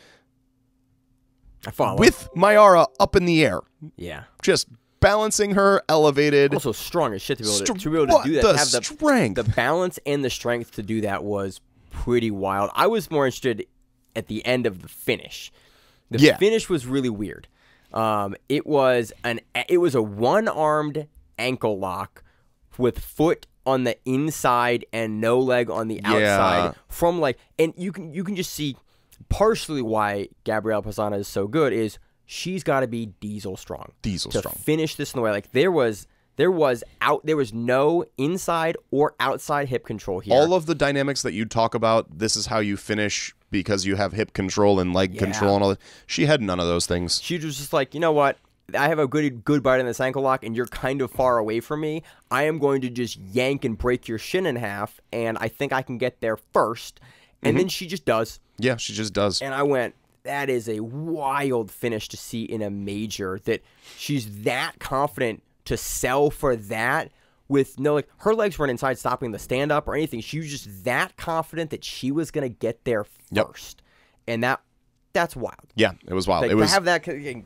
I follow. With Mayara up in the air. Yeah. Just balancing her, elevated. Also strong as shit to be able to do that. The to have strength. The balance and the strength to do that was pretty wild. I was more interested at the end of the finish. The finish was really weird. It was a one-armed ankle lock with foot on the inside and no leg on the outside from and you can just see partially why Gabrielle Pisana is so good is she's got to be diesel strong. To finish this in the way. Like, there was There was no inside or outside hip control here. All of the dynamics that you talk about, this is how you finish because you have hip control and leg control and all that. She had none of those things. She was just like, you know what? I have a good bite in this ankle lock, and you're kind of far away from me. I am going to just yank and break your shin in half, and I think I can get there first. And then she just does. Yeah, she just does. And I went, that is a wild finish to see in a major, that she's that confident to sell for that with no, like, her legs weren't inside stopping the stand up or anything. She was just that confident that she was going to get there first. And that's wild. Yeah, it was wild. Like, it was to have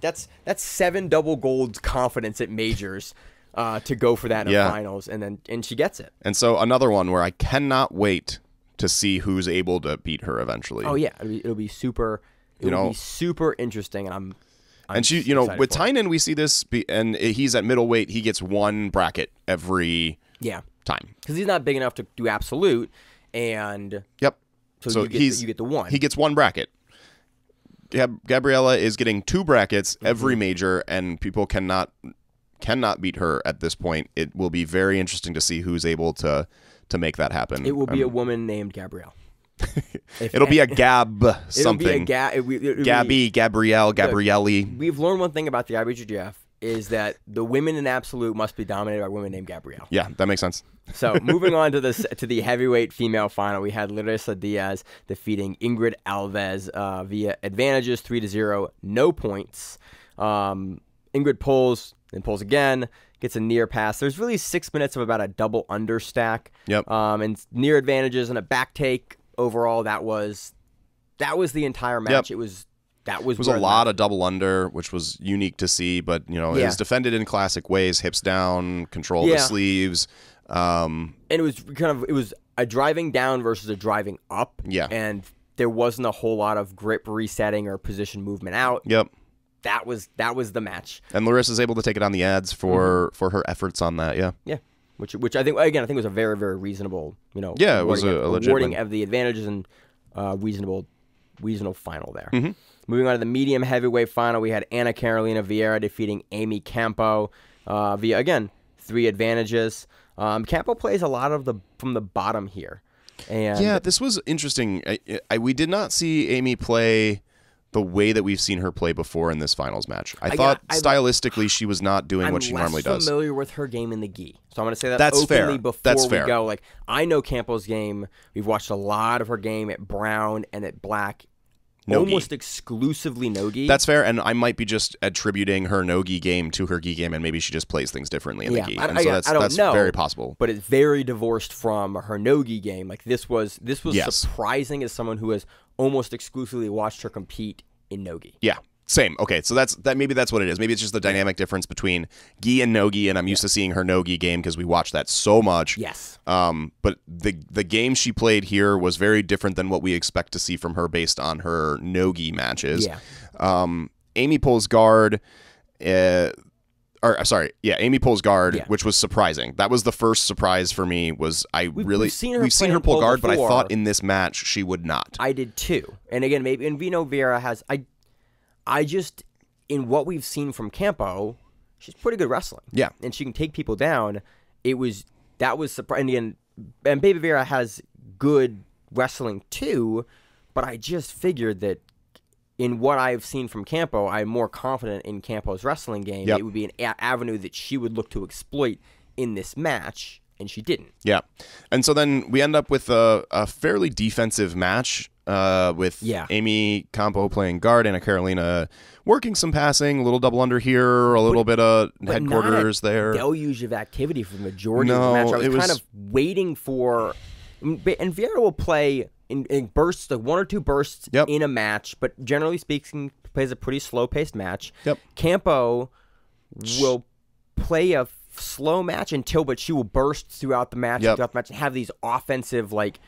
that's 7 double golds confidence at majors to go for that in the finals, and she gets it. And so another one where I cannot wait to see who's able to beat her eventually. Oh yeah, it'll be super. It'll be super interesting, and I'm and she, with Tynan, we see this, and he's at middleweight. He gets one bracket every time because he's not big enough to do absolute, and so you get the one. He gets one bracket. Gabriella is getting 2 brackets every major, and people cannot beat her at this point. It will be very interesting to see who's able to make that happen. It will be a woman named Gabrielle. It'll be a Gab something. It'll be a Gabby, Gabrielle, Gabrielli. We've learned one thing about the IBJJF is that the women in absolute must be dominated by women named Gabrielle. Yeah, that makes sense. So moving on to the heavyweight female final, we had Larissa Diaz defeating Ingrid Alves via advantages 3-0, no points. Ingrid pulls again, gets a near pass. There's really 6 minutes of about a double under stack. Yep. And near advantages and a back take. Overall, that was the entire match. Yep. It was a lot of double under, which was unique to see, but it was defended in classic ways: hips down, control of the sleeves. And it was a driving down versus a driving up. Yeah. And there wasn't a whole lot of grip resetting or position movement out. Yep. That was the match. And Larissa's able to take it on the ads for her efforts on that. Yeah. Yeah. Which I think was a very, very reasonable, it was a legit awarding win. of the advantages and reasonable final there. Moving on to the medium heavyweight final, we had Ana Carolina Vieira defeating Amy Campo via, again, 3 advantages. Campo plays a lot of from the bottom here. And yeah, this was interesting. We did not see Amy play the way that we've seen her play before in this finals match. I thought stylistically she was not doing what she normally does. I'm familiar with her game in the gi, so I'm going to say that That's openly fair. before That's we fair. go. Like, I know Campo's game. We've watched a lot of her game at brown and at black. Almost exclusively no-gi. That's fair, and I might be just attributing her no-gi game to her gi game, and maybe she just plays things differently in the gi. And so that's very possible. But it's very divorced from her no-gi game. Like, this was surprising as someone who has almost exclusively watched her compete in no-gi. Yeah. Same. Okay, so maybe that's what it is. Maybe it's just the dynamic difference between gi and no-gi, and I'm used to seeing her no-gi game because we watch that so much. Yes. But the game she played here was very different than what we expect to see from her based on her no-gi matches. Yeah. Amy pulls guard. Amy pulls guard, which was surprising. That was the first surprise for me. We've seen her pull guard, but I thought in this match she would not. I did too. And again, maybe Vieira has. I just, in what we've seen from Campo, she's pretty good wrestling. Yeah. And she can take people down. That was surprising. And Baby Vieira has good wrestling too, but I just figured that in what I've seen from Campo, I'm more confident in Campo's wrestling game. Yep. It would be an avenue that she would look to exploit in this match, and she didn't. Yeah. And so then we end up with a fairly defensive match. With Amy Campo playing guard, Ana Carolina working some passing, a little double under here, a little bit of headquarters there. Deluge of activity for the majority of the match. I was kind of waiting for, and Vieira will play in bursts, like 1 or 2 bursts in a match, but generally speaking, plays a pretty slow-paced match. Yep. Campo will play a slow match but she will burst throughout the match, and have these offensive, like,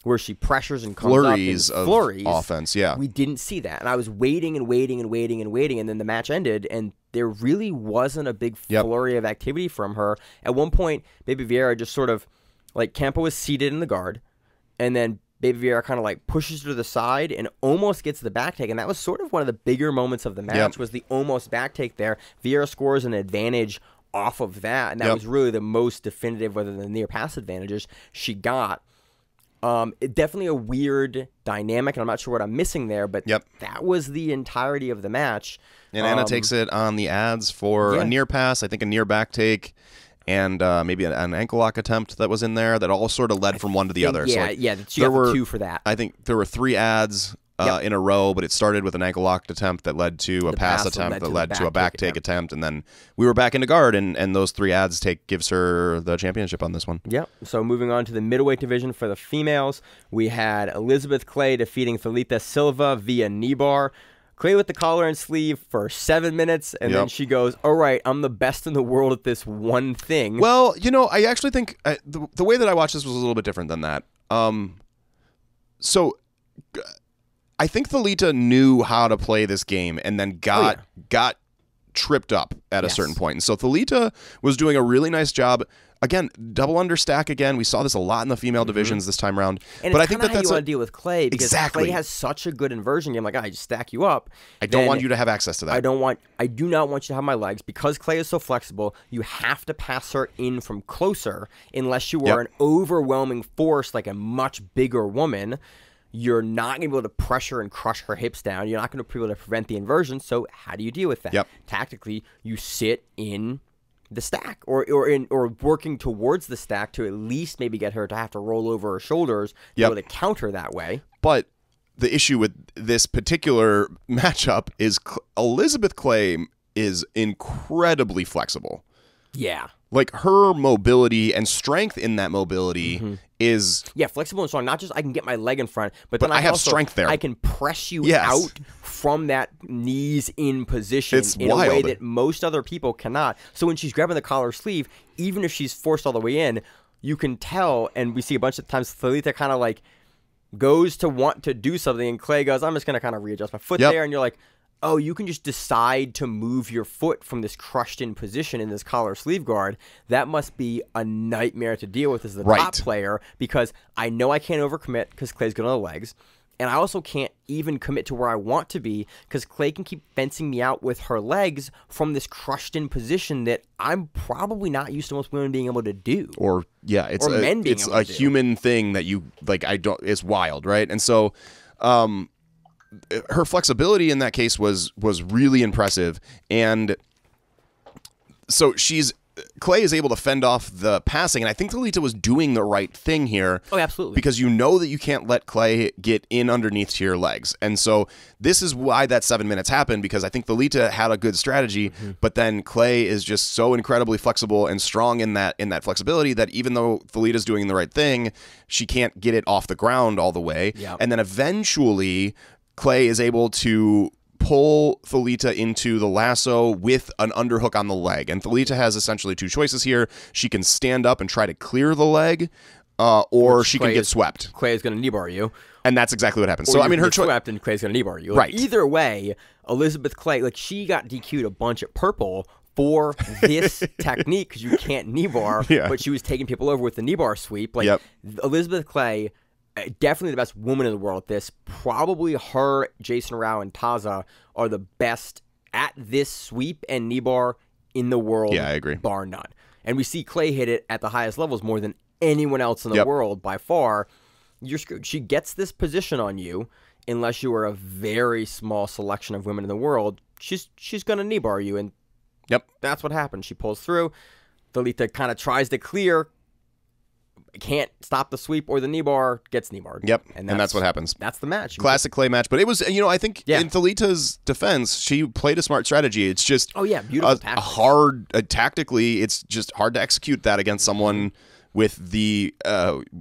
where she pressures and comes flurries up in flurries of offense. Yeah, we didn't see that, and I was waiting, and then the match ended, and there really wasn't a big flurry of activity from her. At one point, Baby Vieira just sort of, like, Campo was seated in the guard, and then Baby Vieira kind of like pushes her to the side and almost gets the back take, and that was sort of one of the bigger moments of the match. Was the almost back take there. Vieira scores an advantage off of that, and that was really the most definitive, whether the near pass advantages she got. Definitely a weird dynamic, and I'm not sure what I'm missing there, but that was the entirety of the match. And Anna takes it on the ads for a near pass, I think a near back take, and maybe an ankle lock attempt that was in there that all sort of led from one to the other. Yeah, so, like, she got the 2 for that. I think there were 3 ads in a row, but it started with an ankle locked attempt that led to a pass attempt that led to a back take attempt, and then we were back into guard, and those 3 ads gives her the championship on this one. Yep. So moving on to the middleweight division for the females, we had Elizabeth Clay defeating Thalita Silva via knee bar. Clay with the collar and sleeve for 7 minutes, and then she goes, all right, I'm the best in the world at this one thing. Well, I actually think the way that I watched this was a little bit different than that. So I think Thalita knew how to play this game and then got tripped up at a certain point. And so Thalita was doing a really nice job. Again, double understack again. We saw this a lot in the female divisions this time around. And but it's I think how that's you want to deal with Clay, because Clay has such a good inversion game. Like, I just stack you up. I don't want you to have access to that. I do not want you to have my legs. Because Clay is so flexible, you have to pass her in from closer unless you are an overwhelming force, like a much bigger woman. You're not going to be able to pressure and crush her hips down. You're not going to be able to prevent the inversion. So how do you deal with that? Tactically, you sit in the stack or working towards the stack to at least maybe get her to have to roll over her shoulders to be able to counter that way. But the issue with this particular matchup is Elizabeth Clay is incredibly flexible. Yeah. Like, her mobility and strength in that mobility is flexible and strong. Not just I can get my leg in front, but then I have strength there. I can press you out from that knees in position in wild. a way that most other people cannot. So when she's grabbing the collar sleeve, even if she's forced all the way in, you can tell, and we see a bunch of times Thalita kind of like goes to want to do something, and Clay goes, I'm just going to kind of readjust my foot there, and you're like, oh, you can just decide to move your foot from this crushed-in position in this collar sleeve guard. That must be a nightmare to deal with as the top player, because I know I can't overcommit because Clay's good on the legs, and I also can't even commit to where I want to be because Clay can keep fencing me out with her legs from this crushed-in position that I'm probably not used to most women being able to do. Or, it's men being it's able a to do. human thing that you, like, it's wild, right? And so her flexibility in that case was really impressive, and so Clay is able to fend off the passing, and I think Thalita was doing the right thing here. Oh, absolutely. Because you know that you can't let Clay get in underneath to your legs, and so this is why that 7 minutes happened, because I think Thalita had a good strategy, but then Clay is just so incredibly flexible and strong in that flexibility that even though Thalita's doing the right thing, she can't get it off the ground all the way, and then eventually Clay is able to pull Thalita into the lasso with an underhook on the leg. And Thalita has essentially 2 choices here. She can stand up and try to clear the leg, or she can get swept. Clay is going to knee bar you. And that's exactly what happens. So, I mean, her choice. Swept and Clay's going to knee bar you. Right. Either way, Elizabeth Clay, like, she got DQ'd a bunch at purple for this technique because you can't knee bar, but she was taking people over with the knee bar sweep. Like, Elizabeth Clay, definitely the best woman in the world at this. Probably her, Jason Rao, and Taza are the best at this sweep and knee bar in the world. Yeah, I agree. Bar none. And we see Clay hit it at the highest levels more than anyone else in the world by far. You're screwed. She gets this position on you unless you are a very small selection of women in the world. She's going to knee bar you, and that's what happens. She pulls through. Thalita kind of tries to clear, can't stop the sweep or the knee bar, gets knee barred. And that's what happens. That's the match. Classic Clay match. But it was, I think in Thalita's defense, she played a smart strategy. It's just beautiful tactically, it's just hard to execute that against someone with the,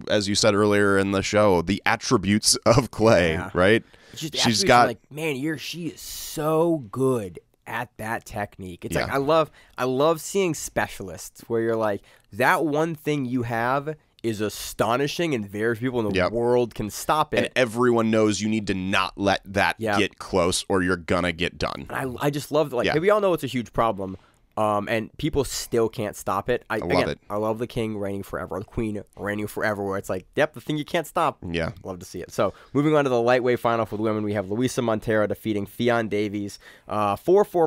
as you said earlier in the show, the attributes of Clay, right? She's got, like, man, she is so good at that technique. It's like, I love seeing specialists where you're like, that one thing you have is astonishing, and very few people in the world can stop it. And everyone knows you need to not let that get close, or you're gonna get done. And I just love that. Like, we all know it's a huge problem, And people still can't stop it. I love it. I love the king reigning forever, the queen reigning forever, where it's like, yep, the thing you can't stop. Yeah. Love to see it. So moving on to the lightweight final for the women, we have Luisa Montero defeating Fionn Davies. 4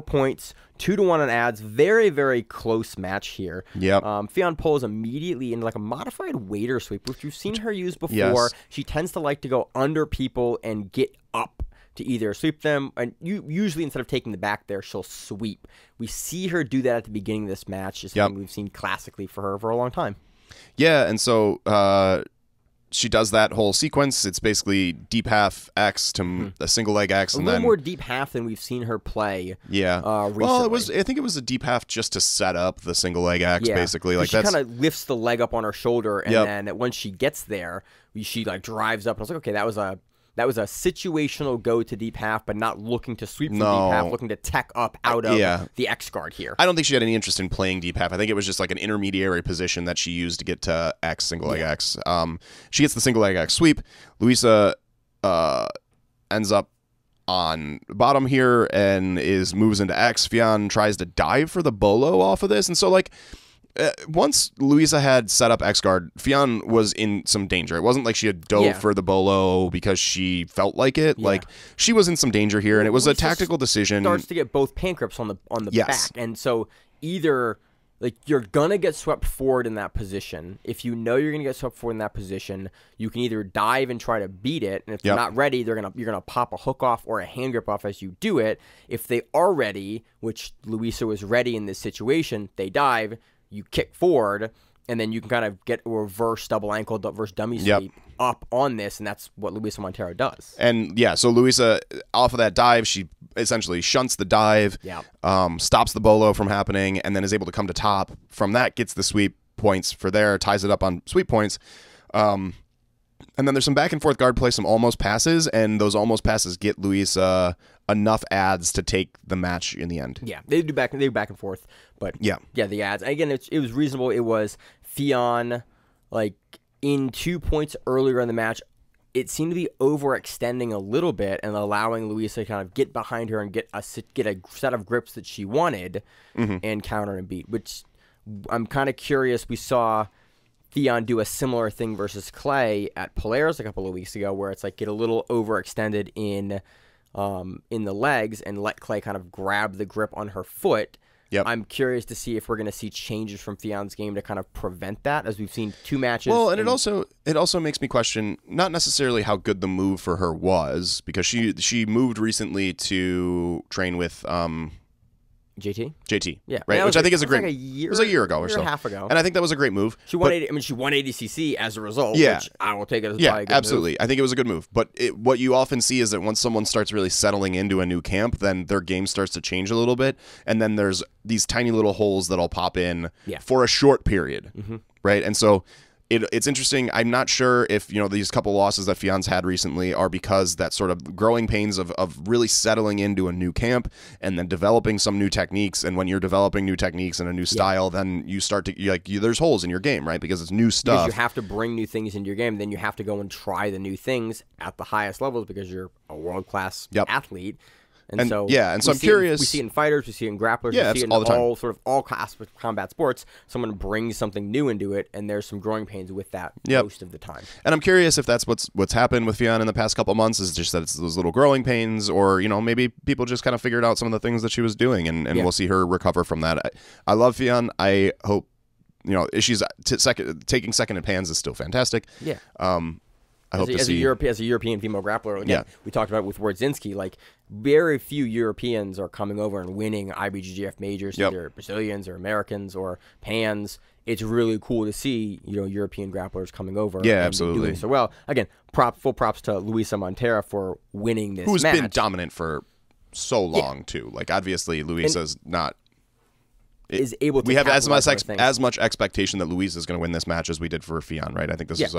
points, 2-1 on ads. Very, very close match here. Yep. Fionn pulls immediately into like a modified waiter sweep, which we've seen her use before. Yes. She tends to like to go under people and get up to either sweep them, and usually instead of taking the back there, she'll sweep. We see her do that at the beginning of this match. It's something we've seen classically for her for a long time. Yeah, and so she does that whole sequence. It's basically deep half X to a single leg X, A and little then more deep half than we've seen her play. yeah. Recently. Well, I think it was a deep half just to set up the single leg X, basically. Like she that's kind of lifts the leg up on her shoulder, and then once she gets there, she like drives up. And I was like, okay, that was a situational go to deep half, but not looking to sweep from deep half, looking to tech up out of the X guard here. I don't think she had any interest in playing deep half. I think it was just like an intermediary position that she used to get to X, single leg X. She gets the single leg X sweep. Luisa ends up on bottom here and moves into X. Fionn tries to dive for the bolo off of this. And so like once Luisa had set up X guard, Fionn was in some danger. It wasn't like she had dove for the bolo because she felt like it. Like she was in some danger here, and it was a tactical decision. Starts to get both pan grips on the back, and so either like you're gonna get swept forward in that position. If you know you're gonna get swept forward in that position, you can either dive and try to beat it, and if they're not ready, you're gonna pop a hook off or a hand grip off as you do it. If they are ready, which Luisa was ready in this situation, they dive. You kick forward, and then you can kind of get a reverse double ankle, reverse dummy sweep up on this, and that's what Luisa Montero does. And so Luisa, off of that dive, she essentially shunts the dive, stops the bolo from happening, and then is able to come to top. From that, gets the sweep points for there, ties it up on sweep points. And then there's some back and forth guard play, some almost passes, and those almost passes get Luisa enough ads to take the match in the end. Yeah, they do back and forth, but the ads. Again, it was reasonable. It was Fionn, like in 2 points earlier in the match. It seemed to be overextending a little bit and allowing Luisa to kind of get behind her and get a set of grips that she wanted and counter and beat. Which I'm kind of curious. We saw Fionn do a similar thing versus Clay at Polaris a couple of weeks ago, where it's like get a little overextended in the legs and let Clay kind of grab the grip on her foot. I'm curious to see if we're going to see changes from Fionn's game to kind of prevent that, as we've seen 2 matches. Well, and it also makes me question not necessarily how good the move for her was, because she moved recently to train with JT? Yeah. Right, which I think is a great... It was a year ago or so. A half ago. And I think that was a great move. She won ADCC as a result, which I will take it as probably a good absolutely. move. I think it was a good move. But what you often see is that once someone starts really settling into a new camp, then their game starts to change a little bit. And then there's these tiny little holes that'll pop in for a short period. Right? And so... It's interesting. I'm not sure if these couple losses that Fionn's had recently are because that sort of growing pains of really settling into a new camp and then developing some new techniques. And when you're developing new techniques and a new style, then you start to there's holes in your game, right? Because it's new stuff. Because you have to bring new things into your game. Then you have to go and try the new things at the highest levels because you're a world-class athlete. And so I'm curious. We see it in fighters, we see it in grapplers, we see it in all class of combat sports. Someone brings something new into it, and there's some growing pains with that most of the time. And I'm curious if that's what's happened with Fionn in the past couple months, is just that it's those little growing pains, or maybe people just kind of figured out some of the things that she was doing, and we'll see her recover from that. I love Fionn. I hope she's taking second in Pans is still fantastic. Yeah. I hope as a European female grappler, again, we talked about it with Wardzinski, like very few Europeans are coming over and winning IBJJF majors, either Brazilians or Americans or Pans. It's really cool to see, European grapplers coming over and doing so well. Again, full props to Luisa Montero for winning this match. Who's been dominant for so long, too. Like, obviously, Luisa's not... is able to we have as much expectation that Luisa is going to win this match as we did for Fionn, right? I think this is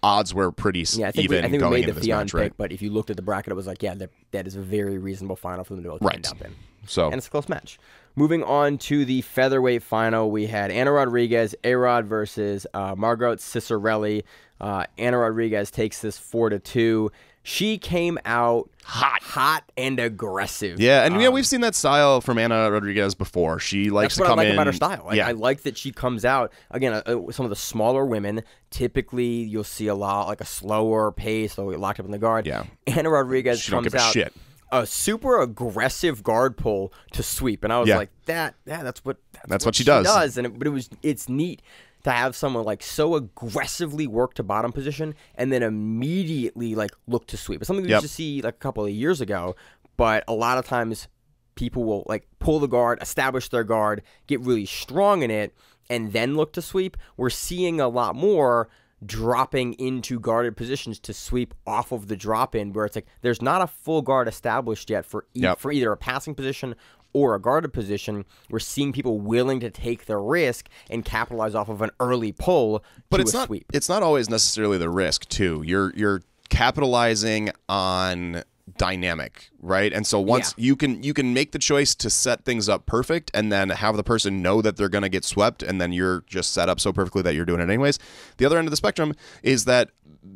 odds were pretty even I think going we made into the this Fionn match, pick, right? but if you looked at the bracket, it was like, that is a very reasonable final for them to end up in. And it's a close match. Moving on to the featherweight final, we had Anna Rodriguez, A-Rod versus Margot Cicerelli. Anna Rodriguez takes this 4-2. She came out hot and aggressive. Yeah, and we've seen that style from Ana Rodriguez before. She likes to come in. That's what I like about her style. Yeah. I like that she comes out again. Some of the smaller women, typically you'll see a lot like a slower pace. They'll get locked up in the guard. Yeah, Ana Rodriguez she comes don't give a out shit. A super aggressive guard pull to sweep, and I was like, that's what she does. And it's neat to have someone like so aggressively work to bottom position and then immediately like look to sweep. It's something we used to see like a couple of years ago, but a lot of times people will like pull the guard, establish their guard, get really strong in it, and then look to sweep. We're seeing a lot more dropping into guarded positions to sweep off of the drop in, where it's like there's not a full guard established yet for either a passing position or a guarded position. We're seeing people willing to take the risk and capitalize off of an early pull to a sweep. It's not always necessarily the risk too. You're capitalizing on dynamic, right? And so once you can make the choice to set things up perfect and then have the person know that they're going to get swept, and then you're just set up so perfectly that you're doing it anyways. The other end of the spectrum is that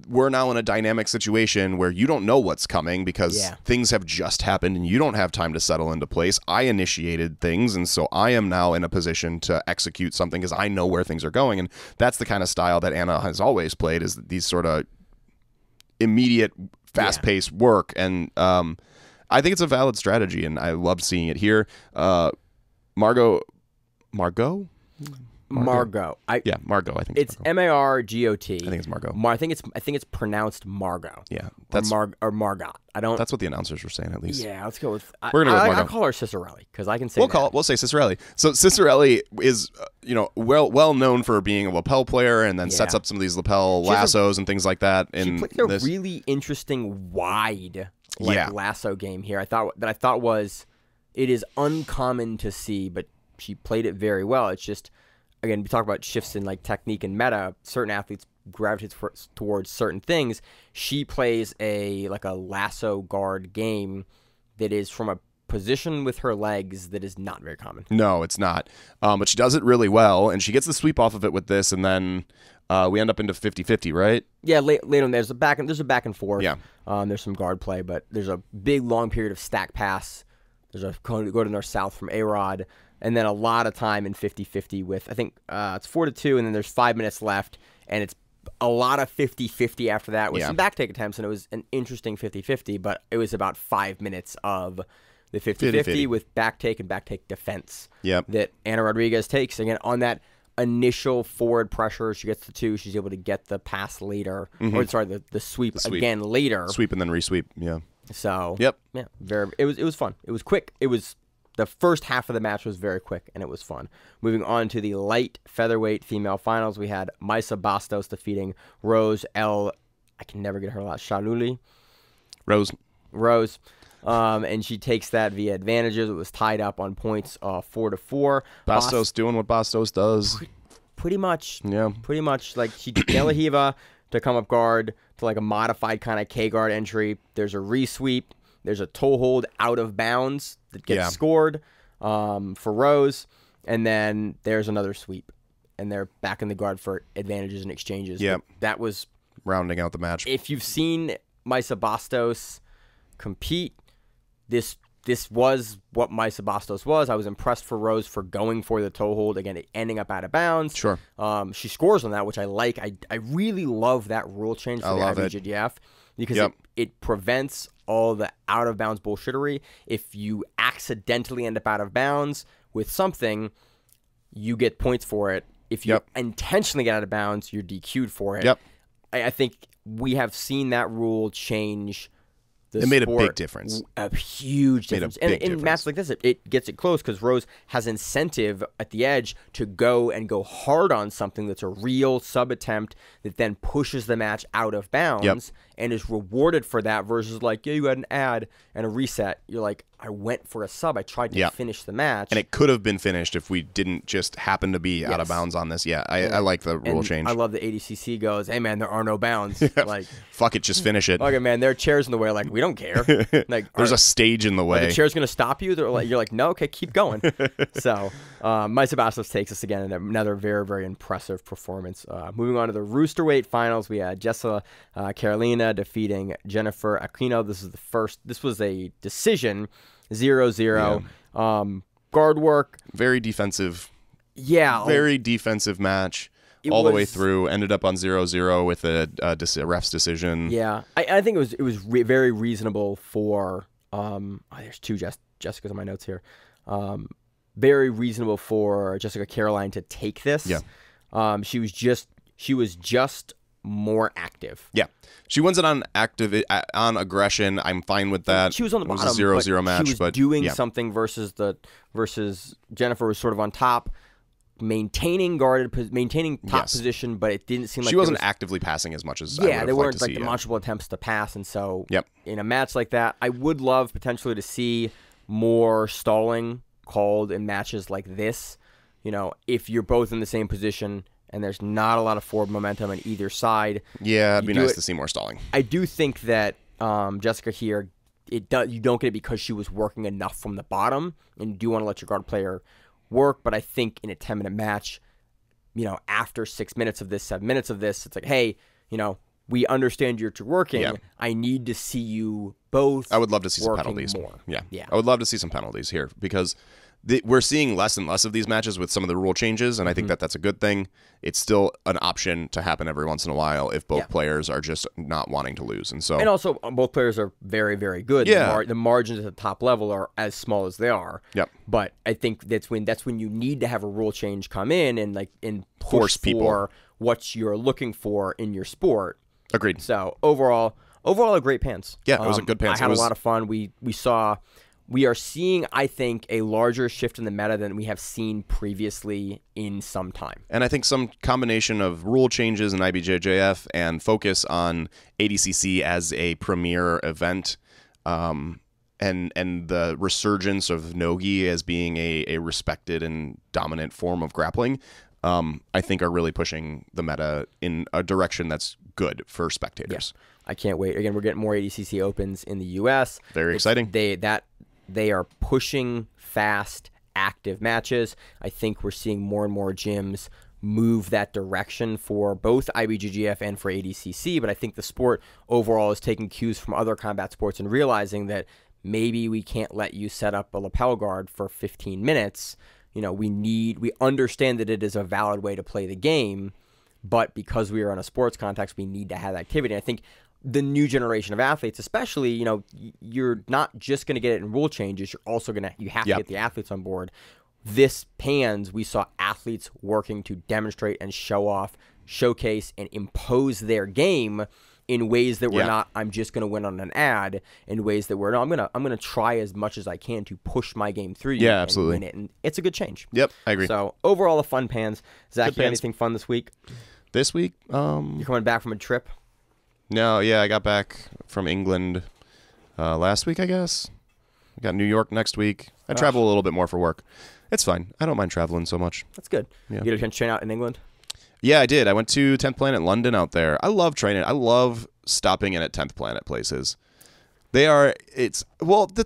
we're now in a dynamic situation where you don't know what's coming because things have just happened and you don't have time to settle into place. I initiated things, and so I am now in a position to execute something because I know where things are going. And that's the kind of style that Ana has always played, is these sort of immediate, fast-paced work. And I think it's a valid strategy, and I love seeing it here. Margot? Margot. Margot. I think it's Margot. I think it's Margot. I think it's pronounced Margot. Yeah, or Margot. I don't. That's what the announcers were saying, at least. Yeah, let's go with. We're gonna go with Margot. I call her Cicerelli because I can say. We'll say Cicerelli. So Cicerelli is well known for being a lapel player, and then sets up some of these lapel lassos and things like that. She played a really interesting wide lasso game here. I thought was it is uncommon to see, but she played it very well. It's just, again, we talk about shifts in like technique and meta. Certain athletes gravitate towards certain things. She plays a lasso guard game that is from a position with her legs that is not very common. No, it's not. But she does it really well, and she gets the sweep off of it with this, and then we end up into 50-50, right? Yeah, late on there's a back and forth. Yeah. There's some guard play, but there's a big long period of stack pass. There's a go to north south from A-Rod. And then a lot of time in 50-50 with, I think it's 4-2, and then there's 5 minutes left, and it's a lot of 50-50 after that with some back take attempts, and it was an interesting 50-50, but it was about 5 minutes of the 50-50 with back take and back take defense that Ana Rodriguez takes. Again, on that initial forward pressure, she gets the 2, she's able to get the pass later, or sorry, the sweep again later. Sweep and then resweep, yeah. So, it was fun. It was quick. The first half of the match was very quick, and it was fun. Moving on to the light featherweight female finals, we had Maisa Bastos defeating Rose I can never get her last, Shaluli. Rose. And she takes that via advantages. It was tied up on points 4-4. Bastos doing what Bastos does. Pretty much. Yeah. Pretty much. Like, she did De La Hiva to come up guard to like a modified kind of K-guard entry. There's a re-sweep. There's a toe hold out of bounds that gets scored for Rose. And then there's another sweep. And they're back in the guard for advantages and exchanges. Yep. That was rounding out the match. If you've seen Maisa Bastos compete, this was what Maisa Bastos was. I was impressed for Rose for going for the toe hold, again, ending up out of bounds. Sure. She scores on that, which I like. I really love that rule change for the IBJJF because it prevents all the out-of-bounds bullshittery. If you accidentally end up out of bounds with something, you get points for it. If you intentionally get out of bounds, you're DQ'd for it. Yep. I think we have seen that rule change the sport. It made a big difference. A huge difference. And in matches like this, it gets it close because Rose has incentive at the edge to go hard on something that's a real sub-attempt that then pushes the match out of bounds and is rewarded for that versus like, you had an ad and a reset. You're like, I went for a sub. I tried to finish the match. And it could have been finished if we didn't just happen to be out of bounds on this. Yeah, I like the rule change. I love the ADCC goes, hey, man, there are no bounds. Like, fuck it, just finish it. Okay, man, there are chairs in the way. Like, we don't care. Like, There's a stage in the way. the chair's going to stop you. They're like, you're like, no, okay, keep going. So, Maisa Bastos takes us again in another very, very impressive performance. Moving on to the Roosterweight finals, we had Jessa Carolina defeating Jennifer Aquino. This was a decision, 0-0. Guard work. Very defensive. Yeah. Very defensive match. All the way through, ended up on 0-0 with a ref's decision. Yeah, I think it was very reasonable for there's two Jessicas on my notes here. Very reasonable for Jessica Caroline to take this. Yeah. She was just more active. Yeah. She wins it on on aggression. I'm fine with that. She was on the bottom. It was a 0-0 match, she was but doing something versus Jennifer was sort of on top. Maintaining top position, but it didn't seem like she wasn't actively passing as much as I would have there weren't liked to like see, demonstrable attempts to pass, and so Yep. in a match like that, I would love potentially to see more stalling called in matches like this. You know, if you're both in the same position and there's not a lot of forward momentum on either side. Yeah, it'd be nice to see more stalling. I do think that Jessica here, you don't get it because she was working enough from the bottom, and you do want to let your guard player work, but I think in a 10-minute match, you know, after 6 minutes of this, 7 minutes of this, it's like, hey, you know, we understand you're working. Yeah. I need to see you both. I would love to see some penalties. More. Yeah. Yeah. I would love to see some penalties here because we're seeing less and less of these matches with some of the rule changes, and I think that's a good thing. It's still an option to happen every once in a while if both players are just not wanting to lose. And also both players are very, very good. Yeah. The margins at the top level are as small as they are. Yep. But I think that's when you need to have a rule change come in and push force people for what you're looking for in your sport. Agreed. So overall a great Pans. Yeah, it was a good Pans. I had a lot of fun. We are seeing, I think, a larger shift in the meta than we have seen previously in some time. And I think some combination of rule changes in IBJJF and focus on ADCC as a premier event, and the resurgence of Nogi as being a respected and dominant form of grappling, I think are really pushing the meta in a direction that's good for spectators. Yeah. I can't wait. Again, we're getting more ADCC Opens in the U.S. Very exciting. They are pushing fast, active matches. I think we're seeing more and more gyms move that direction for both IBJJF and for ADCC, but I think the sport overall is taking cues from other combat sports and realizing that maybe we can't let you set up a lapel guard for 15 minutes. You know, we understand that it is a valid way to play the game, but because we are in a sports context, we need to have activity. I think the new generation of athletes, especially, you know, you're not just going to get it in rule changes. You're also you have to get the athletes on board. This Pans, we saw athletes working to demonstrate and show off, showcase, and impose their game in ways that were not, I'm just going to win on an ad, in ways that were, no, I'm going to try as much as I can to push my game through you and win it. And it's a good change. Yep, I agree. So overall, a fun Pans. Zach, you got anything fun this week? This week? You're coming back from a trip? No, yeah, I got back from England last week, I guess. I got New York next week. I travel a little bit more for work. It's fine. I don't mind traveling so much. That's good. Yeah. You get a chance to train out in England? Yeah, I did. I went to 10th Planet London out there. I love training. I love stopping in at 10th Planet places. The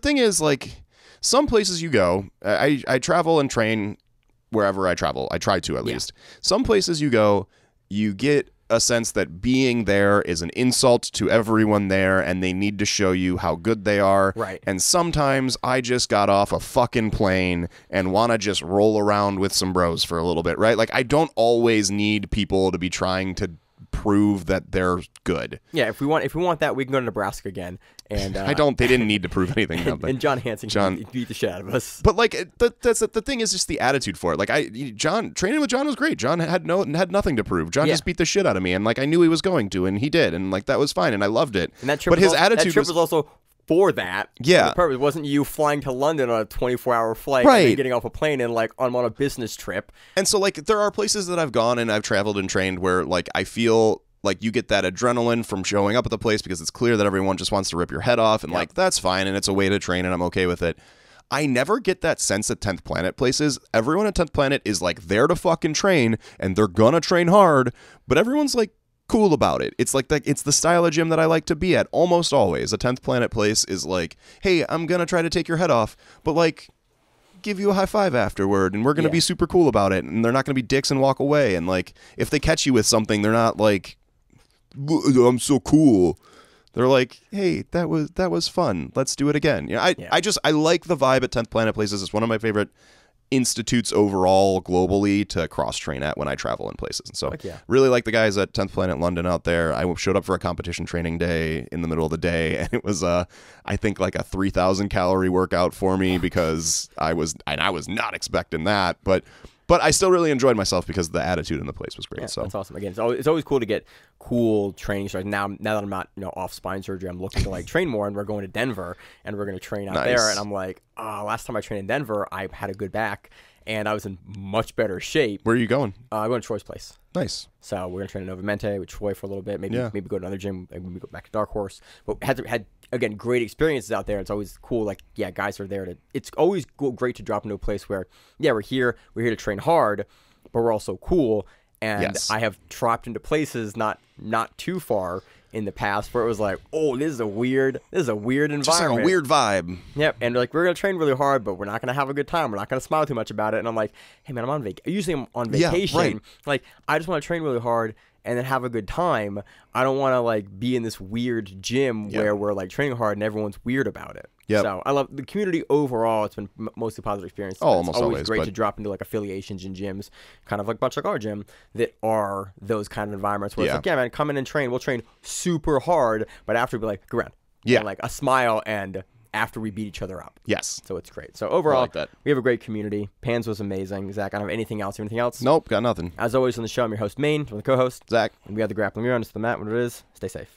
thing is, like, some places you go, I travel and train wherever I travel. I try to, at least. Some places you go, you get a sense that being there is an insult to everyone there and they need to show you how good they are. Right. And sometimes I just got off a fucking plane and want to just roll around with some bros for a little bit, right? Like, I don't always need people to be trying to prove that they're good. Yeah, if we want that, we can go to Nebraska again. And they didn't need to prove anything. And John Hansen beat the shit out of us. But like the thing is just the attitude for it. Like training with John was great. John had nothing to prove. John just beat the shit out of me, and like I knew he was going to, and he did, and like that was fine, and I loved it. And that trip was also for that. Yeah. The purpose wasn't you flying to London on a 24-hour flight right. and then getting off a plane and like I'm on a business trip. And so like there are places that I've gone and I've traveled and trained where like I feel like you get that adrenaline from showing up at the place because it's clear that everyone just wants to rip your head off and like that's fine and it's a way to train and I'm okay with it. I never get that sense at 10th Planet places. Everyone at 10th Planet is like there to fucking train and they're gonna train hard, but everyone's like cool about it. It's like it's the style of gym that I like to be at almost always. A 10th Planet place is like, hey, I'm gonna try to take your head off, but like give you a high five afterward, and we're gonna be super cool about it, and they're not gonna be dicks and walk away. And like if they catch you with something, they're not like, I'm so cool. They're like, hey, that was fun. Let's do it again. You know, I like the vibe at 10th Planet places. It's one of my favorite institutes overall globally to cross train at when I travel in places. And so really like the guys at 10th Planet London out there. I showed up for a competition training day in the middle of the day, and it was I think like a 3,000 calorie workout for me because I was not expecting that, but I still really enjoyed myself because the attitude in the place was great. So that's awesome. Again, it's always cool to get cool training starts. Now that I'm not off spine surgery, I'm looking to like train more, and we're going to Denver and we're going to train out there. And I'm like, last time I trained in Denver, I had a good back and I was in much better shape. Where are you going? I'm going to Troy's place. Nice. So we're gonna train in Novamente with Troy for a little bit. Maybe go to another gym. Maybe go back to Dark Horse. But had again great experiences out there. It's always cool. Like guys are there to. It's always great to drop into a place where we're here to train hard, but we're also cool. And I have dropped into places not too far in the past where it was like, oh, this is a weird environment. Just like a weird vibe. Yep. And like we're gonna train really hard, but we're not gonna have a good time. We're not gonna smile too much about it. And I'm like, hey man, I'm on vacation. Usually I'm on vacation. Yeah, right. Like I just want to train really hard and then have a good time. I don't want to like be in this weird gym where we're like training hard and everyone's weird about it. Yep. So I love the community overall. It's been mostly positive experience. Oh, it's almost always great to drop into like affiliations and gyms, kind of like much like our gym, that are those kind of environments where it's like, yeah, man, come in and train. We'll train super hard, but after we like, go around. Yeah. And, like a smile and after we beat each other up. Yes. So it's great. So overall, like that. we have a great community. Pans was amazing. Zach, I don't have anything else. Anything else? Nope, got nothing. As always on the show, I'm your host, Maine. I'm the co-host, Zach. And we have the Grappling. We're on to the mat. What it is. Stay safe.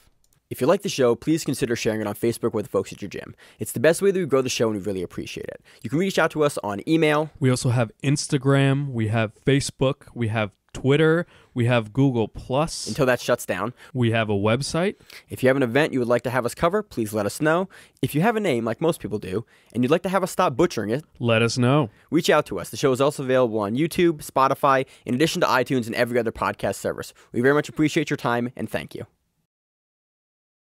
If you like the show, please consider sharing it on Facebook with the folks at your gym. It's the best way that we grow the show, and we really appreciate it. You can reach out to us on email. We also have Instagram. We have Facebook. We have Twitter. We have Google+. Until that shuts down. We have a website. If you have an event you would like to have us cover, please let us know. If you have a name, like most people do, and you'd like to have us stop butchering it, let us know. Reach out to us. The show is also available on YouTube, Spotify, in addition to iTunes and every other podcast service. We very much appreciate your time, and thank you.